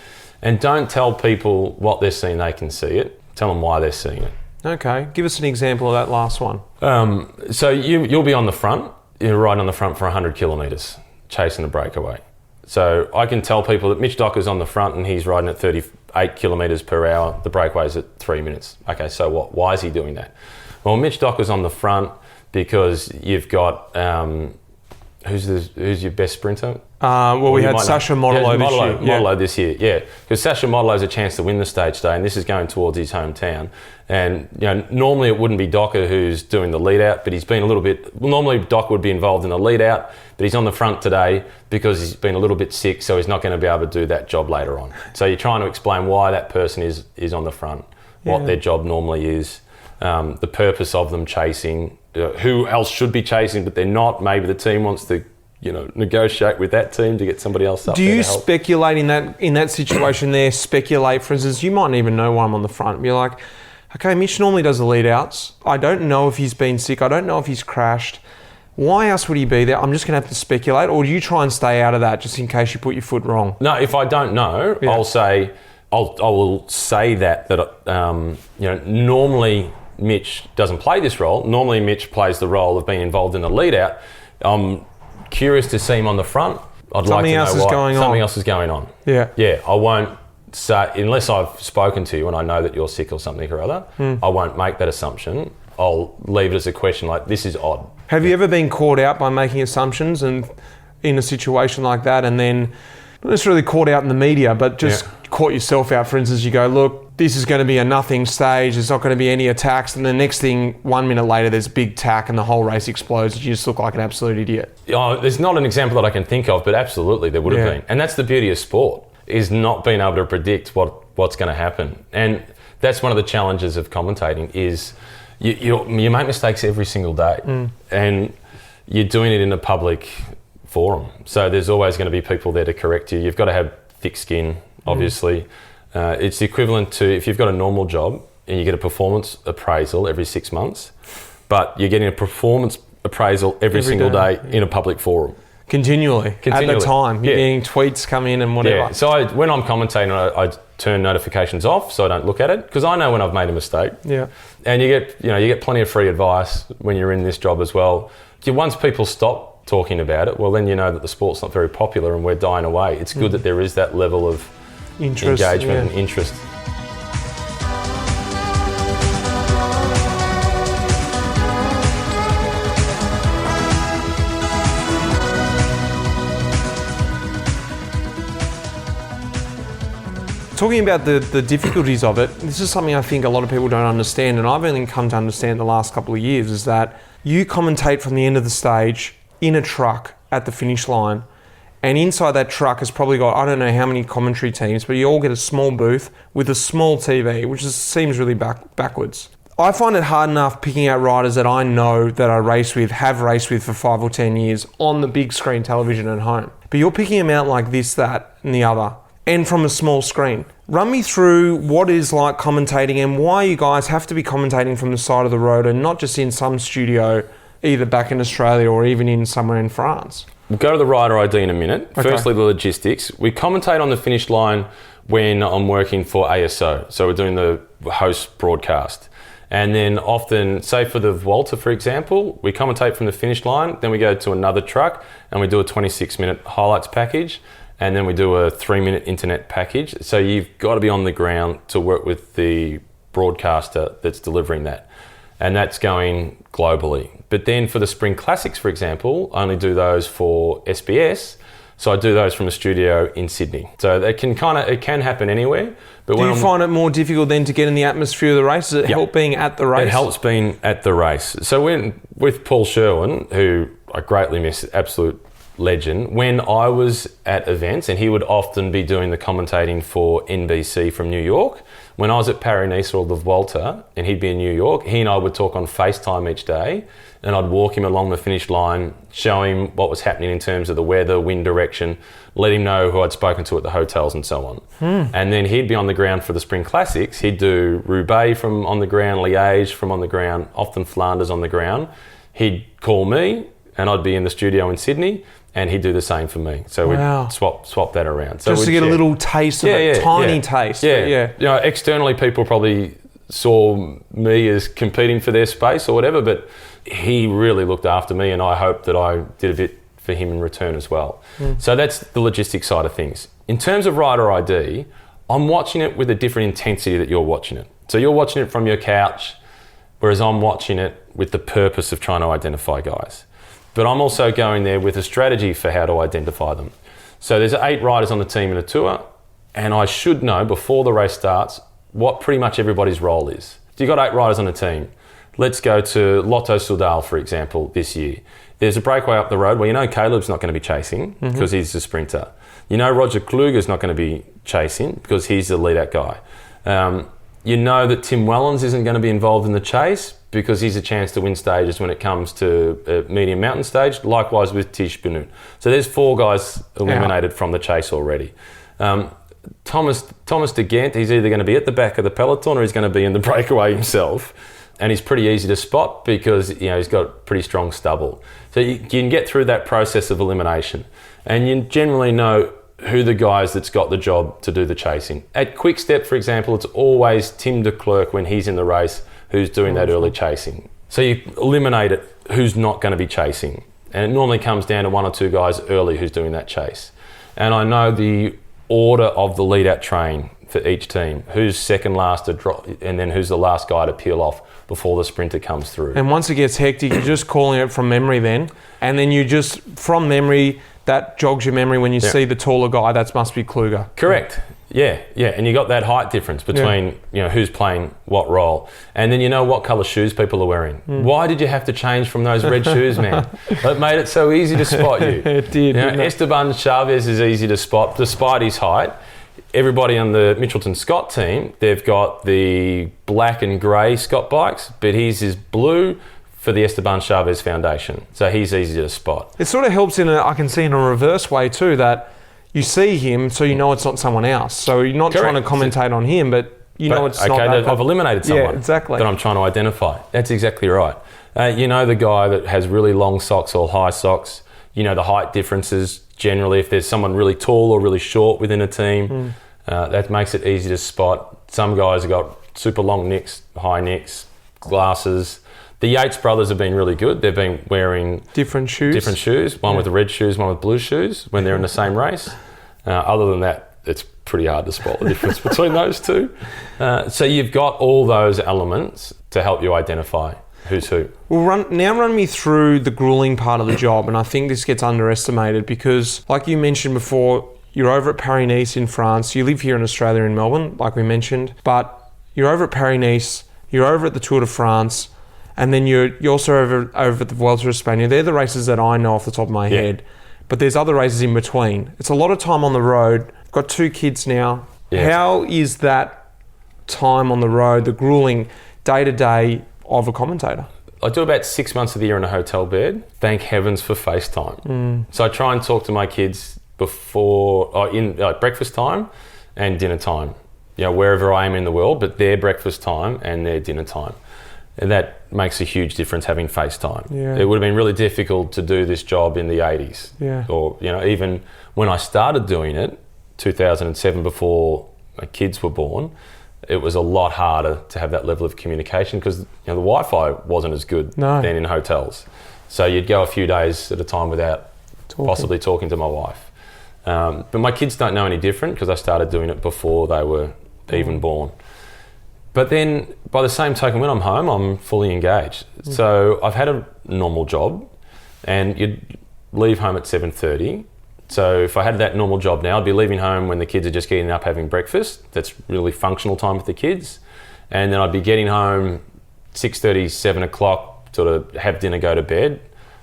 and don't tell people what they're seeing, they can see it. Tell them why they're seeing it. Okay, give us an example of that last one. So you'll be on the front, you're riding on the front for 100 kilometres, chasing a breakaway. So I can tell people that Mitch Docker's on the front and he's riding at 38 kilometres per hour. The breakaway's at 3 minutes. Okay, so what? Why is he doing that? Well, Mitch Docker's on the front because you've got who's your best sprinter? We had Sasha Modelo this year. Modelo this year, yeah. Because Sasha Modelo's a chance to win the stage today, and this is going towards his hometown. And normally it wouldn't be Docker who's doing the lead out, but he's been a little bit. Well, normally Docker would be involved in the lead out, but he's on the front today because he's been a little bit sick, so he's not going to be able to do that job later on. So you're trying to explain why that person is on the front, what their job normally is, the purpose of them chasing, who else should be chasing, but they're not. Maybe the team wants to negotiate with that team to get somebody else up. Do you speculate in that situation there? Speculate, for instance, you might not even know why I'm on the front. You're like, okay, Mitch normally does the lead outs. I don't know if he's been sick. I don't know if he's crashed. Why else would he be there? I'm just going to have to speculate. Or do you try and stay out of that just in case you put your foot wrong? No, if I don't know, I will say that normally Mitch doesn't play this role. Normally Mitch plays the role of being involved in the lead out. I'm curious to see him on the front. Something else is going on. Yeah. Yeah, I won't say, unless I've spoken to you and I know that you're sick or something or other, I won't make that assumption. I'll leave it as a question like, this is odd. Have you ever been caught out by making assumptions and in a situation like that, and then not necessarily caught out in the media, but just caught yourself out? For instance, you go, look, this is going to be a nothing stage, there's not going to be any attacks, and the next thing, 1 minute later, there's a big tack and the whole race explodes and you just look like an absolute idiot. There's not an example that I can think of, but absolutely there would have been. And that's the beauty of sport, is not being able to predict what's going to happen. And that's one of the challenges of commentating, is you make mistakes every single day, and you're doing it in a public forum. So there's always going to be people there to correct you. You've got to have thick skin, obviously. It's the equivalent to if you've got a normal job and you get a performance appraisal every 6 months, but you're getting a performance appraisal every single day in a public forum. Continually. At the time. You're getting tweets come in and whatever. Yeah. So when I'm commentating, I turn notifications off so I don't look at it, because I know when I've made a mistake. Yeah. And you get plenty of free advice when you're in this job as well. Once people stop talking about it, well, then you know that the sport's not very popular and we're dying away. It's good that there is that level of engagement and interest. Talking about the difficulties of it, this is something I think a lot of people don't understand, and I've only come to understand the last couple of years, is that you commentate from the end of the stage in a truck at the finish line, and inside that truck has probably got, I don't know how many commentary teams, but you all get a small booth with a small TV, which seems really backwards. I find it hard enough picking out riders that I know that I have raced with for 5 or 10 years on the big screen television at home. But you're picking them out like this, that, and the other, and from a small screen. Run me through what is like commentating and why you guys have to be commentating from the side of the road and not just in some studio, either back in Australia or even in somewhere in France. We'll go to the rider ID in a minute. Okay. Firstly, the logistics. We commentate on the finish line when I'm working for ASO. So we're doing the host broadcast. And then often, say for the Vuelta, for example, we commentate from the finish line, then we go to another truck and we do a 26-minute highlights package. And then we do a 3-minute internet package. So you've got to be on the ground to work with the broadcaster that's delivering that. And that's going globally. But then for the Spring Classics, for example, I only do those for SBS. So I do those from a studio in Sydney. So it can happen anywhere. But do you find it more difficult then to get in the atmosphere of the race? Does it help being at the race? It helps being at the race. So with Paul Sherwin, who I greatly miss, absolute legend, when I was at events, and he would often be doing the commentating for NBC from New York. When I was at Paris-Nice or the Vuelta, and he'd be in New York, he and I would talk on FaceTime each day, and I'd walk him along the finish line, show him what was happening in terms of the weather, wind direction, let him know who I'd spoken to at the hotels and so on. And then he'd be on the ground for the Spring Classics. He'd do Roubaix from on the ground, Liège from on the ground, often Flanders on the ground. He'd call me, and I'd be in the studio in Sydney, and he'd do the same for me. So we'd swap that around. So just to get a little taste of it, tiny taste. Yeah. You know, externally people probably saw me as competing for their space or whatever, but he really looked after me, and I hope that I did a bit for him in return as well. So that's the logistics side of things. In terms of rider ID, I'm watching it with a different intensity that you're watching it. So you're watching it from your couch, whereas I'm watching it with the purpose of trying to identify guys. But I'm also going there with a strategy for how to identify them. So there's 8 riders on the team in a tour, and I should know before the race starts what pretty much everybody's role is. So you've got 8 riders on a team. Let's go to Lotto Soudal, for example, this year. There's a breakaway up the road where you know Caleb's not going to be chasing because he's a sprinter. You know Roger Kluger's not going to be chasing because he's the lead-out guy. You know that Tim Wellens isn't going to be involved in the chase because he's a chance to win stages when it comes to a medium mountain stage, likewise with Tish Benoot. So there's 4 guys eliminated from the chase already. Thomas de Gent, he's either going to be at the back of the peloton or he's going to be in the breakaway himself. And he's pretty easy to spot because he's got pretty strong stubble. So you can get through that process of elimination. And you generally know who the guys that's got the job to do the chasing. At Quick Step, for example, it's always Tim de Klerk when he's in the race who's doing that early chasing. So you eliminate it, who's not going to be chasing. And it normally comes down to 1 or 2 guys early who's doing that chase. And I know the order of the lead-out train for each team, who's second last to drop, and then who's the last guy to peel off before the sprinter comes through. And once it gets hectic, you're just calling it from memory then, and then you just, from memory, that jogs your memory when you see the taller guy, that must be Kluger. Correct. Yeah. And you got that height difference between who's playing what role. And then you know what colour shoes people are wearing. Why did you have to change from those red shoes, man? It made it so easy to spot you. It did. Esteban Chavez is easy to spot despite his height. Everybody on the Mitchelton Scott team, they've got the black and grey Scott bikes, but his is blue for the Esteban Chavez Foundation. So he's easy to spot. It sort of helps I can see in a reverse way too, that you see him so you know it's not someone else. So you're not trying to commentate on him, but you know it's not that. I've eliminated someone. Yeah, exactly. That I'm trying to identify. That's exactly right. You know the guy that has really long socks or high socks. You know the height differences generally if there's someone really tall or really short within a team. That makes it easy to spot. Some guys have got super long nicks, high nicks, glasses. The Yates brothers have been really good. They've been wearing different shoes. One with the red shoes, one with blue shoes when they're in the same race. Other than that, it's pretty hard to spot the difference between those two. So you've got all those elements to help you identify who's who. Well, run me through the grueling part of the job, and I think this gets underestimated because, like you mentioned before, you're over at Paris-Nice in France. You live here in Australia in Melbourne, like we mentioned, but you're over at Paris-Nice, you're over at the Tour de France, and then you're also over at the Vuelta a España. They're the races that I know off the top of my head, but there's other races in between. It's a lot of time on the road. I've got 2 kids now. Yeah. How is that time on the road, the grueling day-to-day of a commentator? I do about 6 months of the year in a hotel bed. Thank heavens for FaceTime. So I try and talk to my kids in breakfast time and dinner time. Wherever I am in the world, but their breakfast time and their dinner time. And that makes a huge difference having FaceTime. Yeah. It would have been really difficult to do this job in the 80s. Yeah. Or, even when I started doing it, 2007, before my kids were born, it was a lot harder to have that level of communication because the Wi-Fi wasn't as good then in hotels. So you'd go a few days at a time without possibly talking to my wife. But my kids don't know any different because I started doing it before they were even born. But then, by the same token, when I'm home, I'm fully engaged. So I've had a normal job, and you'd leave home at 7:30. So if I had that normal job now, I'd be leaving home when the kids are just getting up having breakfast. That's really functional time with the kids. And then I'd be getting home 6:30, 7 o'clock, sort of have dinner, go to bed,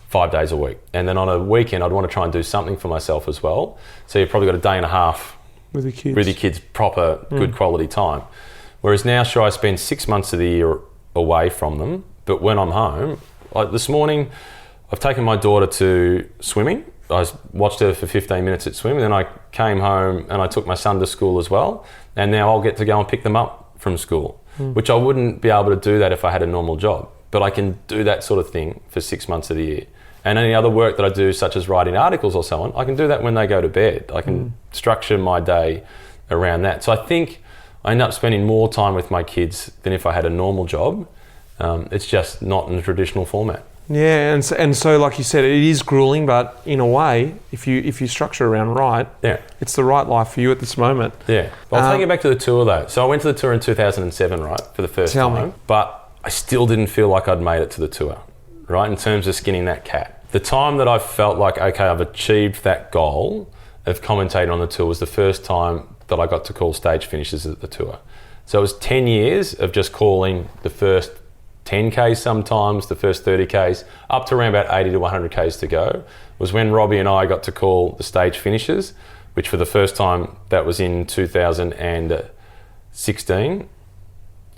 5 days a week. And then on a weekend, I'd want to try and do something for myself as well. So you've probably got a day and a half with your kids, proper, good quality time. Whereas now, sure, I spend 6 months of the year away from them, but when I'm home, like this morning, I've taken my daughter to swimming. I watched her for 15 minutes at swim, and then I came home and I took my son to school as well. And now I'll get to go and pick them up from school, which I wouldn't be able to do that if I had a normal job. But I can do that sort of thing for 6 months of the year. And any other work that I do, such as writing articles or so on, I can do that when they go to bed. I can structure my day around that. So I think I end up spending more time with my kids than if I had a normal job. It's just not in the traditional format. Yeah, and so like you said, it is grueling, but in a way, if you structure around right, it's the right life for you at this moment. Yeah. But I'll take you back to the tour though. So I went to the tour in 2007, right, for the first time. But I still didn't feel like I'd made it to the tour, right, in terms of skinning that cat. The time that I felt like, okay, I've achieved that goal of commentating on the tour was the first time that I got to call stage finishes at the tour. So it was 10 years of just calling the first 10Ks sometimes, the first 30Ks, up to around about 80 to 100Ks to go, was when Robbie and I got to call the stage finishes, which for the first time, that was in 2016.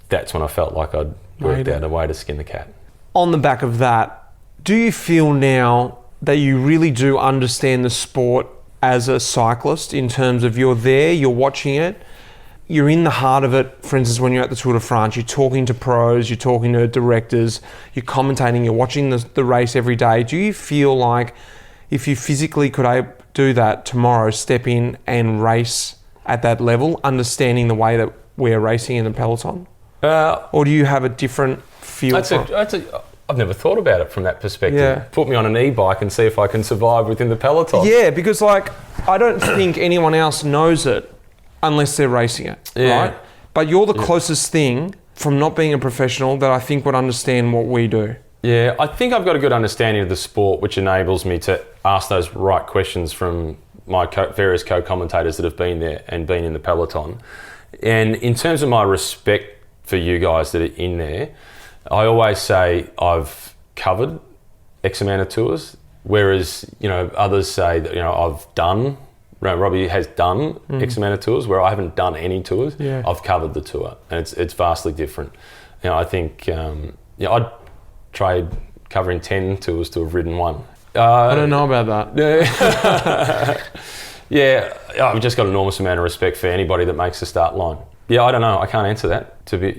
That's when I felt like I'd worked out a way to skin the cat. On the back of that, do you feel now that you really do understand the sport as a cyclist in terms of you're there, you're watching it, you're in the heart of it? For instance, when you're at the Tour de France, you're talking to pros, you're talking to directors, you're commentating, you're watching the race every day. Do you feel like if you physically could do that tomorrow, step in and race at that level, understanding the way that we're racing in the Peloton? Or do you have a different feel? I've never thought about it from that perspective. Yeah. Put me on an e-bike and see if I can survive within the Peloton. Yeah, because I don't think anyone else knows it unless they're racing it, right? But you're the closest thing from not being a professional that I think would understand what we do. Yeah, I think I've got a good understanding of the sport, which enables me to ask those right questions from my various co-commentators that have been there and been in the Peloton. And in terms of my respect for you guys that are in there, I always say I've covered X amount of tours, whereas, others say that, I've done, Robbie has done X amount of tours, where I haven't done any tours. Yeah. I've covered the tour, and it's vastly different. I think, I'd trade covering 10 tours to have ridden one. I don't know about that. Yeah, I've just got an enormous amount of respect for anybody that makes the start line. Yeah, I don't know. I can't answer that.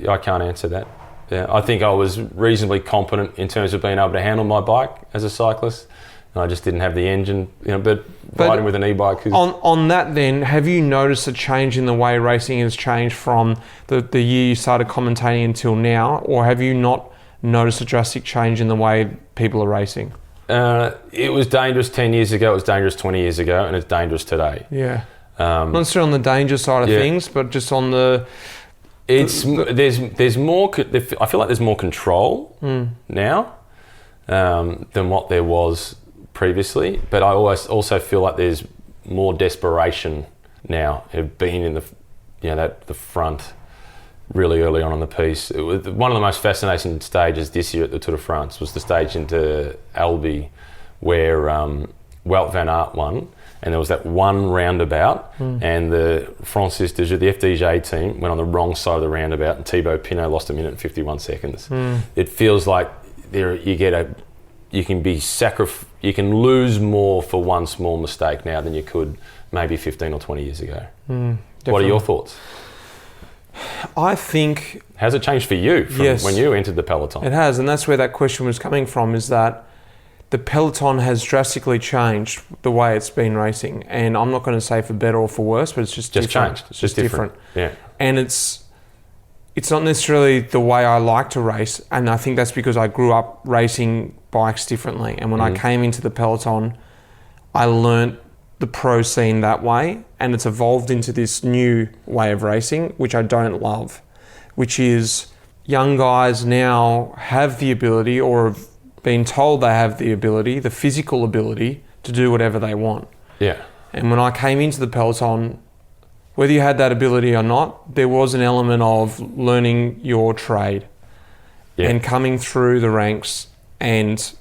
I can't answer that. Yeah, I think I was reasonably competent in terms of being able to handle my bike as a cyclist. And I just didn't have the engine, but riding with an e-bike is... On that then, have you noticed a change in the way racing has changed from the year you started commentating until now, or have you not noticed a drastic change in the way people are racing? It was dangerous 10 years ago, it was dangerous 20 years ago, and it's dangerous today. Yeah. Not necessarily on the danger side of things, but just on the... There's more... I feel like there's more control now than what there was previously, but I also feel like there's more desperation now of being in the front really early on in the piece. It was one of the most fascinating stages this year at the Tour de France was the stage into Albi where Wout van Aert won, and there was that one roundabout and the Francis de Jeux, the FDJ team, went on the wrong side of the roundabout and Thibaut Pinot lost 1 minute and 51 seconds. It feels like you can lose more for one small mistake now than you could maybe 15 or 20 years ago. What are your thoughts? I think... Has it changed for you from when you entered the Peloton? It has, and that's where that question was coming from, is that the Peloton has drastically changed the way it's been racing. And I'm not going to say for better or for worse, but it's just different. Changed. It's just different. Yeah. And it's not necessarily the way I like to race, and I think that's because I grew up racing bikes differently. And when I came into the Peloton, I learnt the pro scene that way, and it's evolved into this new way of racing, which I don't love, which is young guys now have the ability, or have been told they have the ability, the physical ability, to do whatever they want. Yeah. And when I came into the Peloton, whether you had that ability or not, there was an element of learning your trade and coming through the ranks. And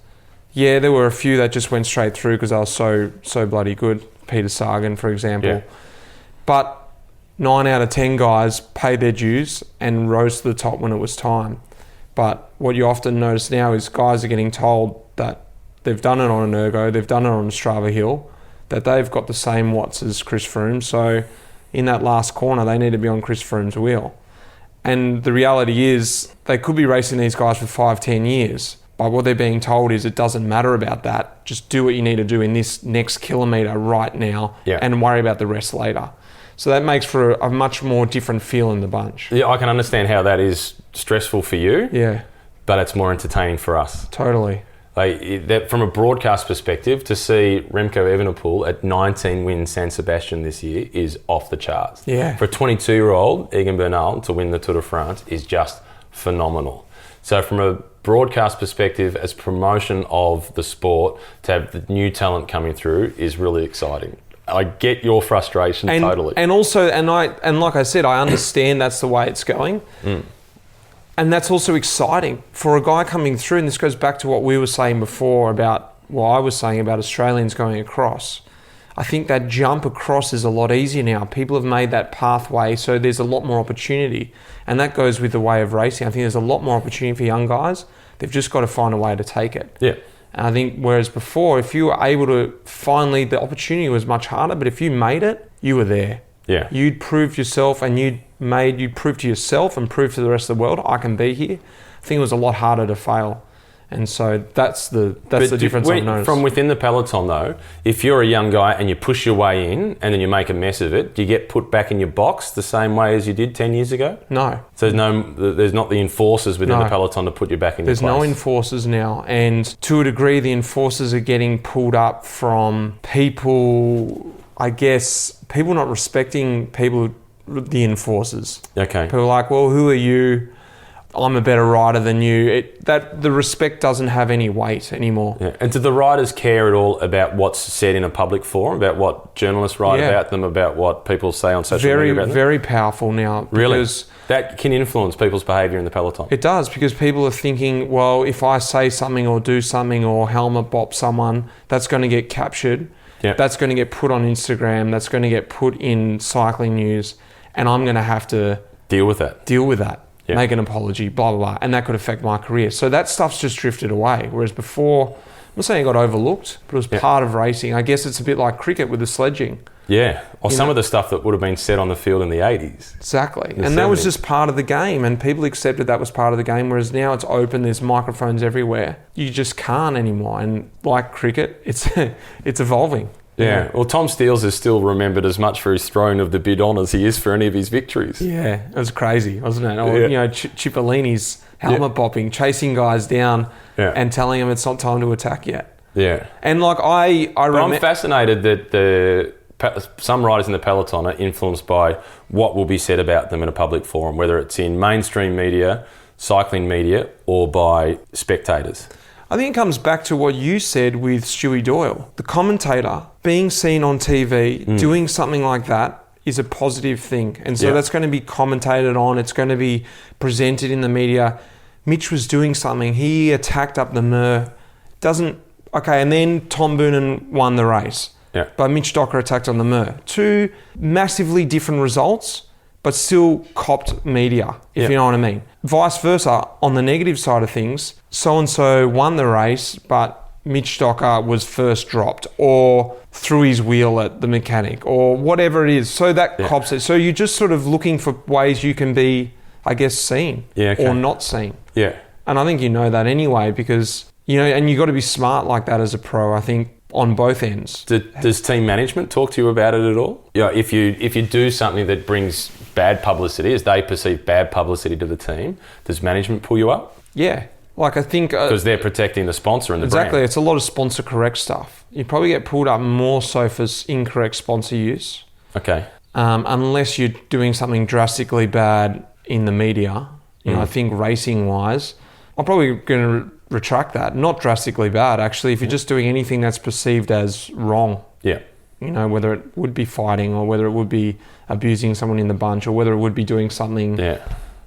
yeah, there were a few that just went straight through because they were so bloody good. Peter Sagan, for example. Yeah. But 9 out of 10 guys paid their dues and rose to the top when it was time. But what you often notice now is guys are getting told that they've done it on an ergo, they've done it on a Strava hill, that they've got the same watts as Chris Froome. So in that last corner, they need to be on Chris Froome's wheel. And the reality is they could be racing these guys for 5-10 years. But what they're being told is it doesn't matter about that. Just do what you need to do in this next kilometre right now and worry about the rest later. So that makes for a much more different feel in the bunch. Yeah, I can understand how that is stressful for you. Yeah. But it's more entertaining for us. Totally. That from a broadcast perspective, to see Remco Evenepoel at 19 win San Sebastian this year is off the charts. Yeah. For a 22-year-old, Egan Bernal, to win the Tour de France is just phenomenal. So from a broadcast perspective, as promotion of the sport, to have the new talent coming through is really exciting. I get your frustration totally. And also, and like I said, I understand that's the way it's going. And that's also exciting for a guy coming through, and this goes back to what we were saying before about, well, I was saying about Australians going across. I think that jump across is a lot easier now. People have made that pathway, so there's a lot more opportunity. And that goes with the way of racing. I think there's a lot more opportunity for young guys. They've just got to find a way to take it. Yeah. And I think whereas before, if you were able to finally, the opportunity was much harder, but if you made it, you were there. Yeah. You'd proved yourself, and you'd proved to yourself and proved to the rest of the world, I can be here. I think it was a lot harder to fail. And so that's the difference I've noticed. From within the Peloton though, if you're a young guy and you push your way in and then you make a mess of it, do you get put back in your box the same way as you did 10 years ago? No. So there's not the enforcers within the Peloton to put you back in your place? There's no enforcers now. And to a degree, the enforcers are getting pulled up from people, I guess, people not respecting the enforcers. Okay. People are like, well, who are you? I'm a better rider than you. The respect doesn't have any weight anymore. Yeah. And do the riders care at all about what's said in a public forum, about what journalists write about them, about what people say on social media about them? Very powerful now. Really? That can influence people's behaviour in the Peloton? It does, because people are thinking, well, if I say something or do something or helmet bop someone, that's going to get captured. Yep. That's going to get put on Instagram. That's going to get put in cycling news. And I'm going to have to... Deal with that. Yep. Make an apology, blah, blah, blah. And that could affect my career. So that stuff's just drifted away. Whereas before, I'm not saying it got overlooked, but it was part of racing. I guess it's a bit like cricket with the sledging. Yeah, or some of the stuff that would have been said on the field in the 80s. Exactly. And 70s. that was just part of the game, and people accepted that was part of the game, whereas now it's open, there's microphones everywhere. You just can't anymore. And like cricket, it's evolving. Yeah, well, Tom Steels is still remembered as much for his throwing of the bidon as he is for any of his victories. Yeah, it was crazy, wasn't it? Or, Cipollini's helmet popping, chasing guys down and telling them it's not time to attack yet. Yeah. And like I'm fascinated that some riders in the peloton are influenced by what will be said about them in a public forum, whether it's in mainstream media, cycling media, or by spectators. I think it comes back to what you said with Stewie Doyle. The commentator being seen on TV, doing something like that is a positive thing. And so that's going to be commentated on. It's going to be presented in the media. Mitch was doing something. He attacked up the Mur. And then Tom Boonen won the race. Yeah. But Mitch Docker attacked on the Mur. Two massively different results, but still copped media, if you know what I mean. Vice versa, on the negative side of things, so-and-so won the race, but Mitch Docker was first dropped or threw his wheel at the mechanic or whatever it is. So that cops it. So you're just sort of looking for ways you can be, I guess, seen or not seen. Yeah. And I think you know that anyway because, and you got to be smart like that as a pro, I think, on both ends. Does team management talk to you about it at all? If you do something that brings bad publicity, as they perceive bad publicity to the team, does management pull you up? Yeah. Like I think... Because they're protecting the sponsor and the brand. Exactly. It's a lot of sponsor correct stuff. You probably get pulled up more so for incorrect sponsor use. Okay. Unless you're doing something drastically bad in the media. I think racing-wise, I'm probably going to retract that. Not drastically bad, actually. If you're just doing anything that's perceived as wrong. Yeah. Whether it would be fighting or whether it would be abusing someone in the bunch or whether it would be doing something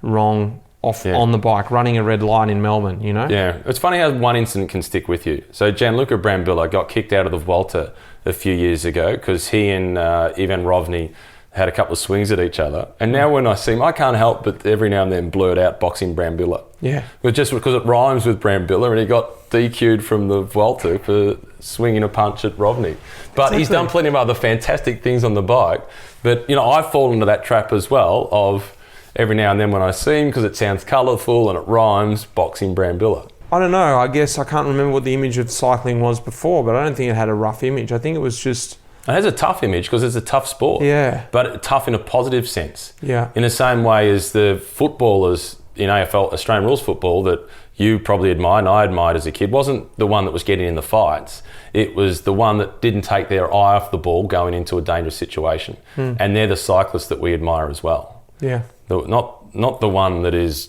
wrong on the bike, running a red line in Melbourne, Yeah. It's funny how one incident can stick with you. So Gianluca Brambilla got kicked out of the Vuelta a few years ago because he and Ivan Rovny had a couple of swings at each other. And now when I see him, I can't help but every now and then blurt out boxing Brambilla. Yeah. But just because it rhymes with Brambilla, and he got DQ'd from the Vuelta for swinging a punch at Rovny. But he's done plenty of other fantastic things on the bike. But, I've fallen into that trap as well of every now and then when I see him, because it sounds colourful and it rhymes, boxing Brambilla. I don't know. I guess I can't remember what the image of cycling was before, but I don't think it had a rough image. I think it was just... It has a tough image because it's a tough sport. Yeah. But tough in a positive sense. Yeah. In the same way as the footballers in AFL, Australian rules football, that you probably admired and I admired as a kid, wasn't the one that was getting in the fights. It was the one that didn't take their eye off the ball going into a dangerous situation. And they're the cyclists that we admire as well. Yeah. Not the one that is,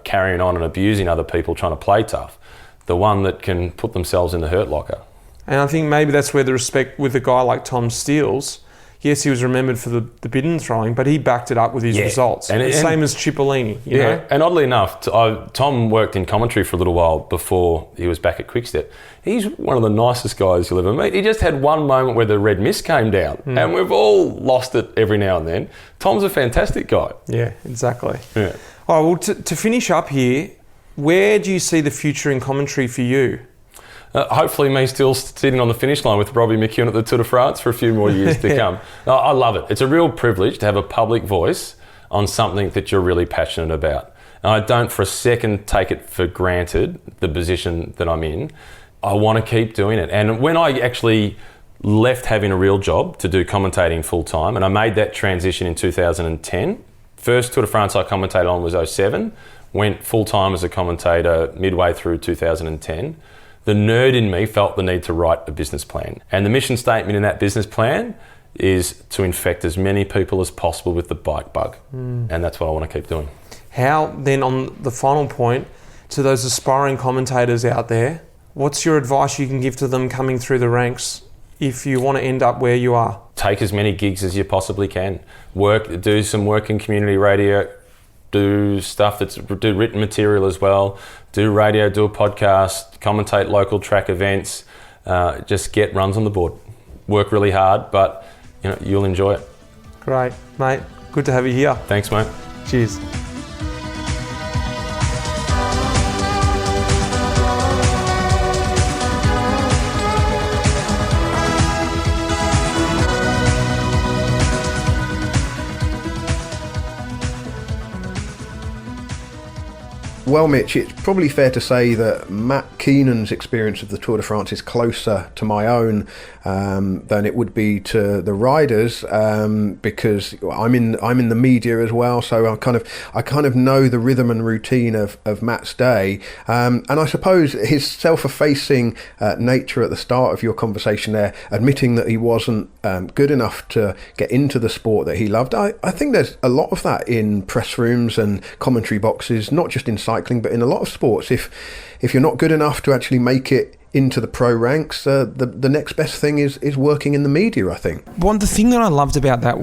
carrying on and abusing other people trying to play tough. The one that can put themselves in the hurt locker. And I think maybe that's where the respect with a guy like Tom Steels, yes, he was remembered for the bidon throwing, but he backed it up with his results. And same as Cipollini, you know? And oddly enough, Tom worked in commentary for a little while before he was back at Quickstep. He's one of the nicest guys you'll ever meet. He just had one moment where the red mist came down, and we've all lost it every now and then. Tom's a fantastic guy. Yeah, exactly. Yeah. All right, well, to finish up here, where do you see the future in commentary for you? Hopefully me still sitting on the finish line with Robbie McEwen at the Tour de France for a few more years to come. I love it. It's a real privilege to have a public voice on something that you're really passionate about. And I don't for a second take it for granted, the position that I'm in. I want to keep doing it. And when I actually left having a real job to do commentating full time, and I made that transition in 2010, first Tour de France I commentated on was 2007, went full time as a commentator midway through 2010. The nerd in me felt the need to write a business plan. And the mission statement in that business plan is to infect as many people as possible with the bike bug. And that's what I want to keep doing. How, then, on the final point, to those aspiring commentators out there, what's your advice you can give to them coming through the ranks if you want to end up where you are? Take as many gigs as you possibly can. Do some work in community radio, do written material as well, do radio, do a podcast, commentate local track events, just get runs on the board. Work really hard, but you'll enjoy it. Great, mate. Good to have you here. Thanks, mate. Cheers. Well, Mitch, it's probably fair to say that Matt Keenan's experience of the Tour de France is closer to my own than it would be to the riders, because I'm in the media as well, so I kind of know the rhythm and routine of Matt's day, and I suppose his self-effacing nature at the start of your conversation there, admitting that he wasn't good enough to get into the sport that he loved. I think there's a lot of that in press rooms and commentary boxes, not just in cycling, but in a lot of sports. If you're not good enough to actually make it into the pro ranks, the next best thing is working in the media, I think. The thing that I loved about that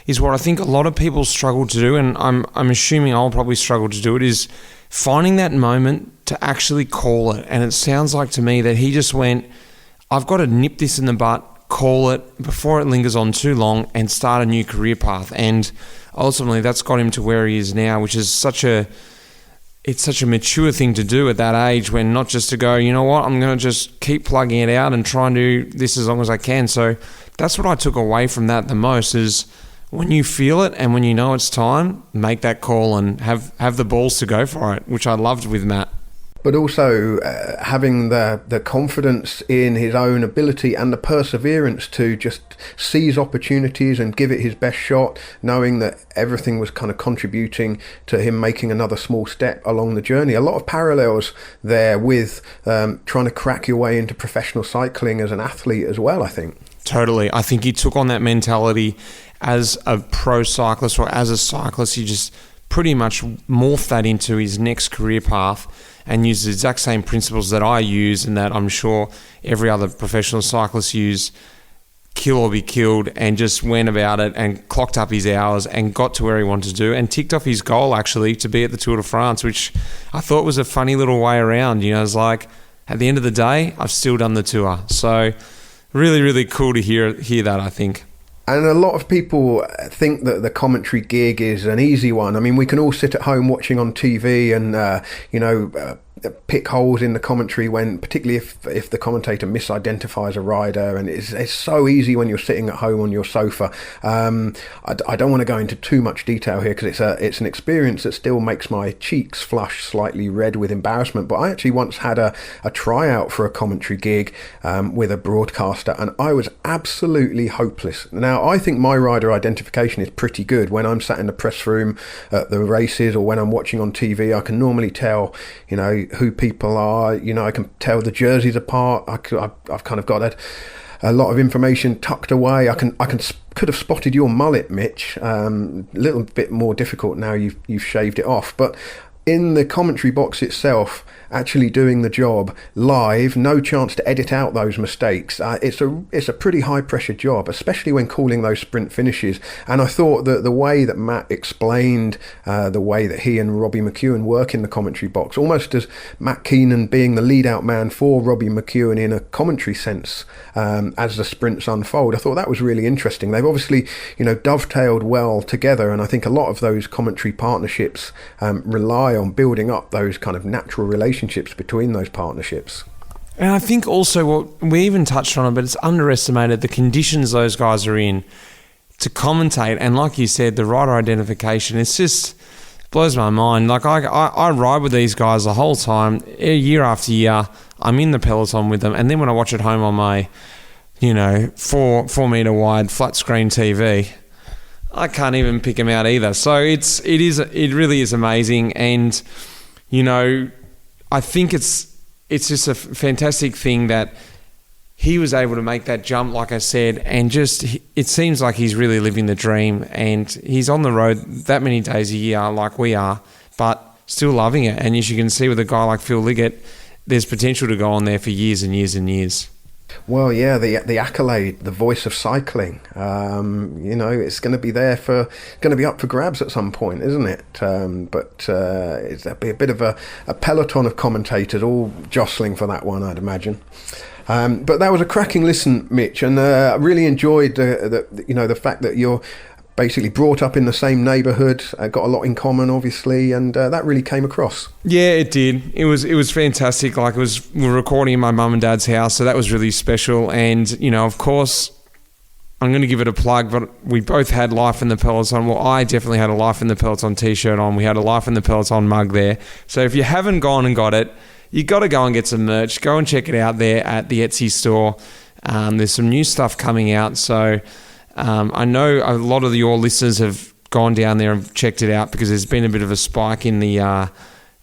is what I think a lot of people struggle to do, and I'm assuming I'll probably struggle to do it, is finding that moment to actually call it. And it sounds like to me that he just went, I've got to nip this in the butt, call it before it lingers on too long, and start a new career path. And ultimately that's got him to where he is now, which is such a mature thing to do at that age, when not just to go, you know what, I'm going to just keep plugging it out and try and do this as long as I can. So that's what I took away from that the most, is when you feel it and when you know it's time, make that call and have the balls to go for it, which I loved with Matt. But also having the confidence in his own ability and the perseverance to just seize opportunities and give it his best shot, knowing that everything was kind of contributing to him making another small step along the journey. A lot of parallels there with trying to crack your way into professional cycling as an athlete as well, I think. Totally. I think he took on that mentality as a pro cyclist, or as a cyclist. He just pretty much morphed that into his next career path and used the exact same principles that I use and that I'm sure every other professional cyclist use, kill or be killed, and just went about it and clocked up his hours and got to where he wanted to do, and ticked off his goal actually to be at the Tour de France, which I thought was a funny little way around. You know, it's like, at the end of the day, I've still done the tour. So really, really cool to hear that, I think. And a lot of people think that the commentary gig is an easy one. I mean, we can all sit at home watching on TV and, pick holes in the commentary when, particularly if the commentator misidentifies a rider, and it's so easy when you're sitting at home on your sofa. I don't want to go into too much detail here because it's an experience that still makes my cheeks flush slightly red with embarrassment. But I actually once had a tryout for a commentary gig with a broadcaster, and I was absolutely hopeless. Now, I think my rider identification is pretty good. When I'm sat in the press room at the races or when I'm watching on TV, I can normally tell, who people are. I can tell the jerseys apart. I've kind of got a lot of information tucked away. I could have spotted your mullet, Mitch. A little bit more difficult now you've shaved it off. But in the commentary box itself, actually doing the job live, no chance to edit out those mistakes. It's a pretty high pressure job, especially when calling those sprint finishes. And I thought that the way that Matt explained the way that he and Robbie McEwen work in the commentary box, almost as Matt Keenan being the lead out man for Robbie McEwen in a commentary sense, as the sprints unfold, I thought that was really interesting. They've obviously, dovetailed well together, and I think a lot of those commentary partnerships rely on building up those kind of natural relationships between those partnerships. And I think also what we even touched on it, but it's underestimated the conditions those guys are in to commentate. And like you said, the rider identification, it's just blows my mind. Like I ride with these guys the whole time, year after year. I'm in the Peloton with them, and then when I watch at home on my, 4 meter wide flat screen TV, I can't even pick them out either. So it really is amazing, and I think it's just a fantastic thing that he was able to make that jump, like I said, and just it seems like he's really living the dream, and he's on the road that many days a year like we are, but still loving it. And as you can see with a guy like Phil Liggett, there's potential to go on there for years and years and years. Well, yeah, the accolade, the voice of cycling, it's going to be going to be up for grabs at some point, isn't it? There'll be a bit of a peloton of commentators all jostling for that one, I'd imagine. But that was a cracking listen, Mitch, and I really enjoyed the fact that you're basically brought up in the same neighbourhood, got a lot in common, obviously, and that really came across. Yeah, it did. It was fantastic. Like we were recording in my mum and dad's house, so that was really special. And of course, I'm going to give it a plug, but we both had Life in the Peloton. Well, I definitely had a Life in the Peloton t-shirt on. We had a Life in the Peloton mug there. So if you haven't gone and got it, you got to go and get some merch. Go and check it out there at the Etsy store. There's some new stuff coming out. So I know a lot of your listeners have gone down there and checked it out because there's been a bit of a spike in the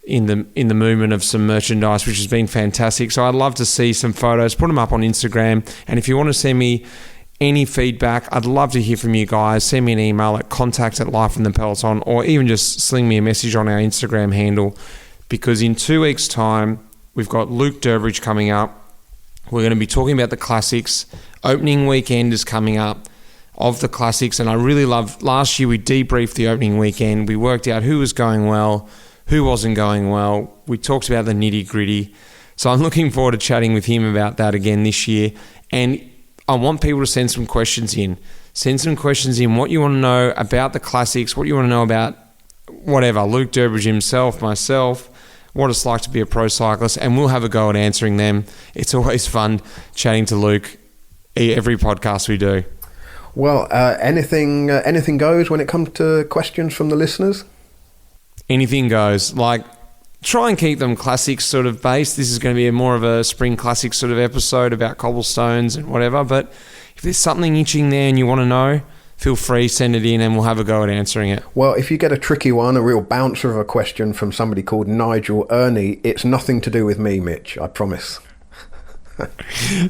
movement of some merchandise, which has been fantastic. So I'd love to see some photos. Put them up on Instagram. And if you want to send me any feedback, I'd love to hear from you guys. Send me an email at contact@lifeinthepeloton, or even just sling me a message on our Instagram handle, because in 2 weeks' time, we've got Luke Durbridge coming up. We're going to be talking about the classics. Opening weekend is coming up of the classics, and I really love, last year we debriefed the opening weekend. We worked out who was going well, who wasn't going well. We talked about the nitty-gritty. So I'm looking forward to chatting with him about that again this year. And I want people to send some questions in. Send some questions in, what you want to know about the classics, what you want to know about whatever, Luke Durbridge himself, myself, what it's like to be a pro cyclist, and we'll have a go at answering them. It's always fun chatting to Luke every podcast we do. Well, anything goes when it comes to questions from the listeners? Anything goes. Like, try and keep them classics sort of based. This is going to be more of a spring classics sort of episode about cobblestones and whatever. But if there's something itching there and you want to know, feel free, send it in and we'll have a go at answering it. Well, if you get a tricky one, a real bouncer of a question from somebody called Nigel Ernie, it's nothing to do with me, Mitch, I promise.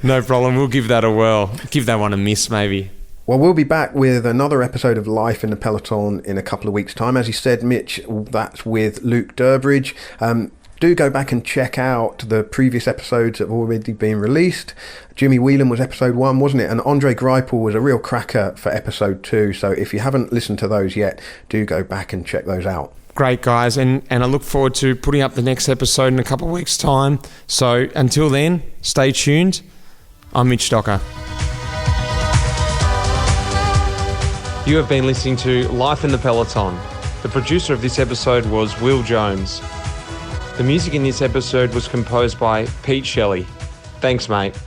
No problem. We'll give that a whirl. Give that one a miss, maybe. Well, we'll be back with another episode of Life in the Peloton in a couple of weeks' time. As you said, Mitch, that's with Luke Durbridge. Do go back and check out the previous episodes that have already been released. Jimmy Whelan was episode 1, wasn't it? And Andre Greipel was a real cracker for episode 2. So if you haven't listened to those yet, do go back and check those out. Great, guys. And I look forward to putting up the next episode in a couple of weeks' time. So until then, stay tuned. I'm Mitch Docker. You have been listening to Life in the Peloton. The producer of this episode was Will Jones. The music in this episode was composed by Pete Shelley. Thanks, mate.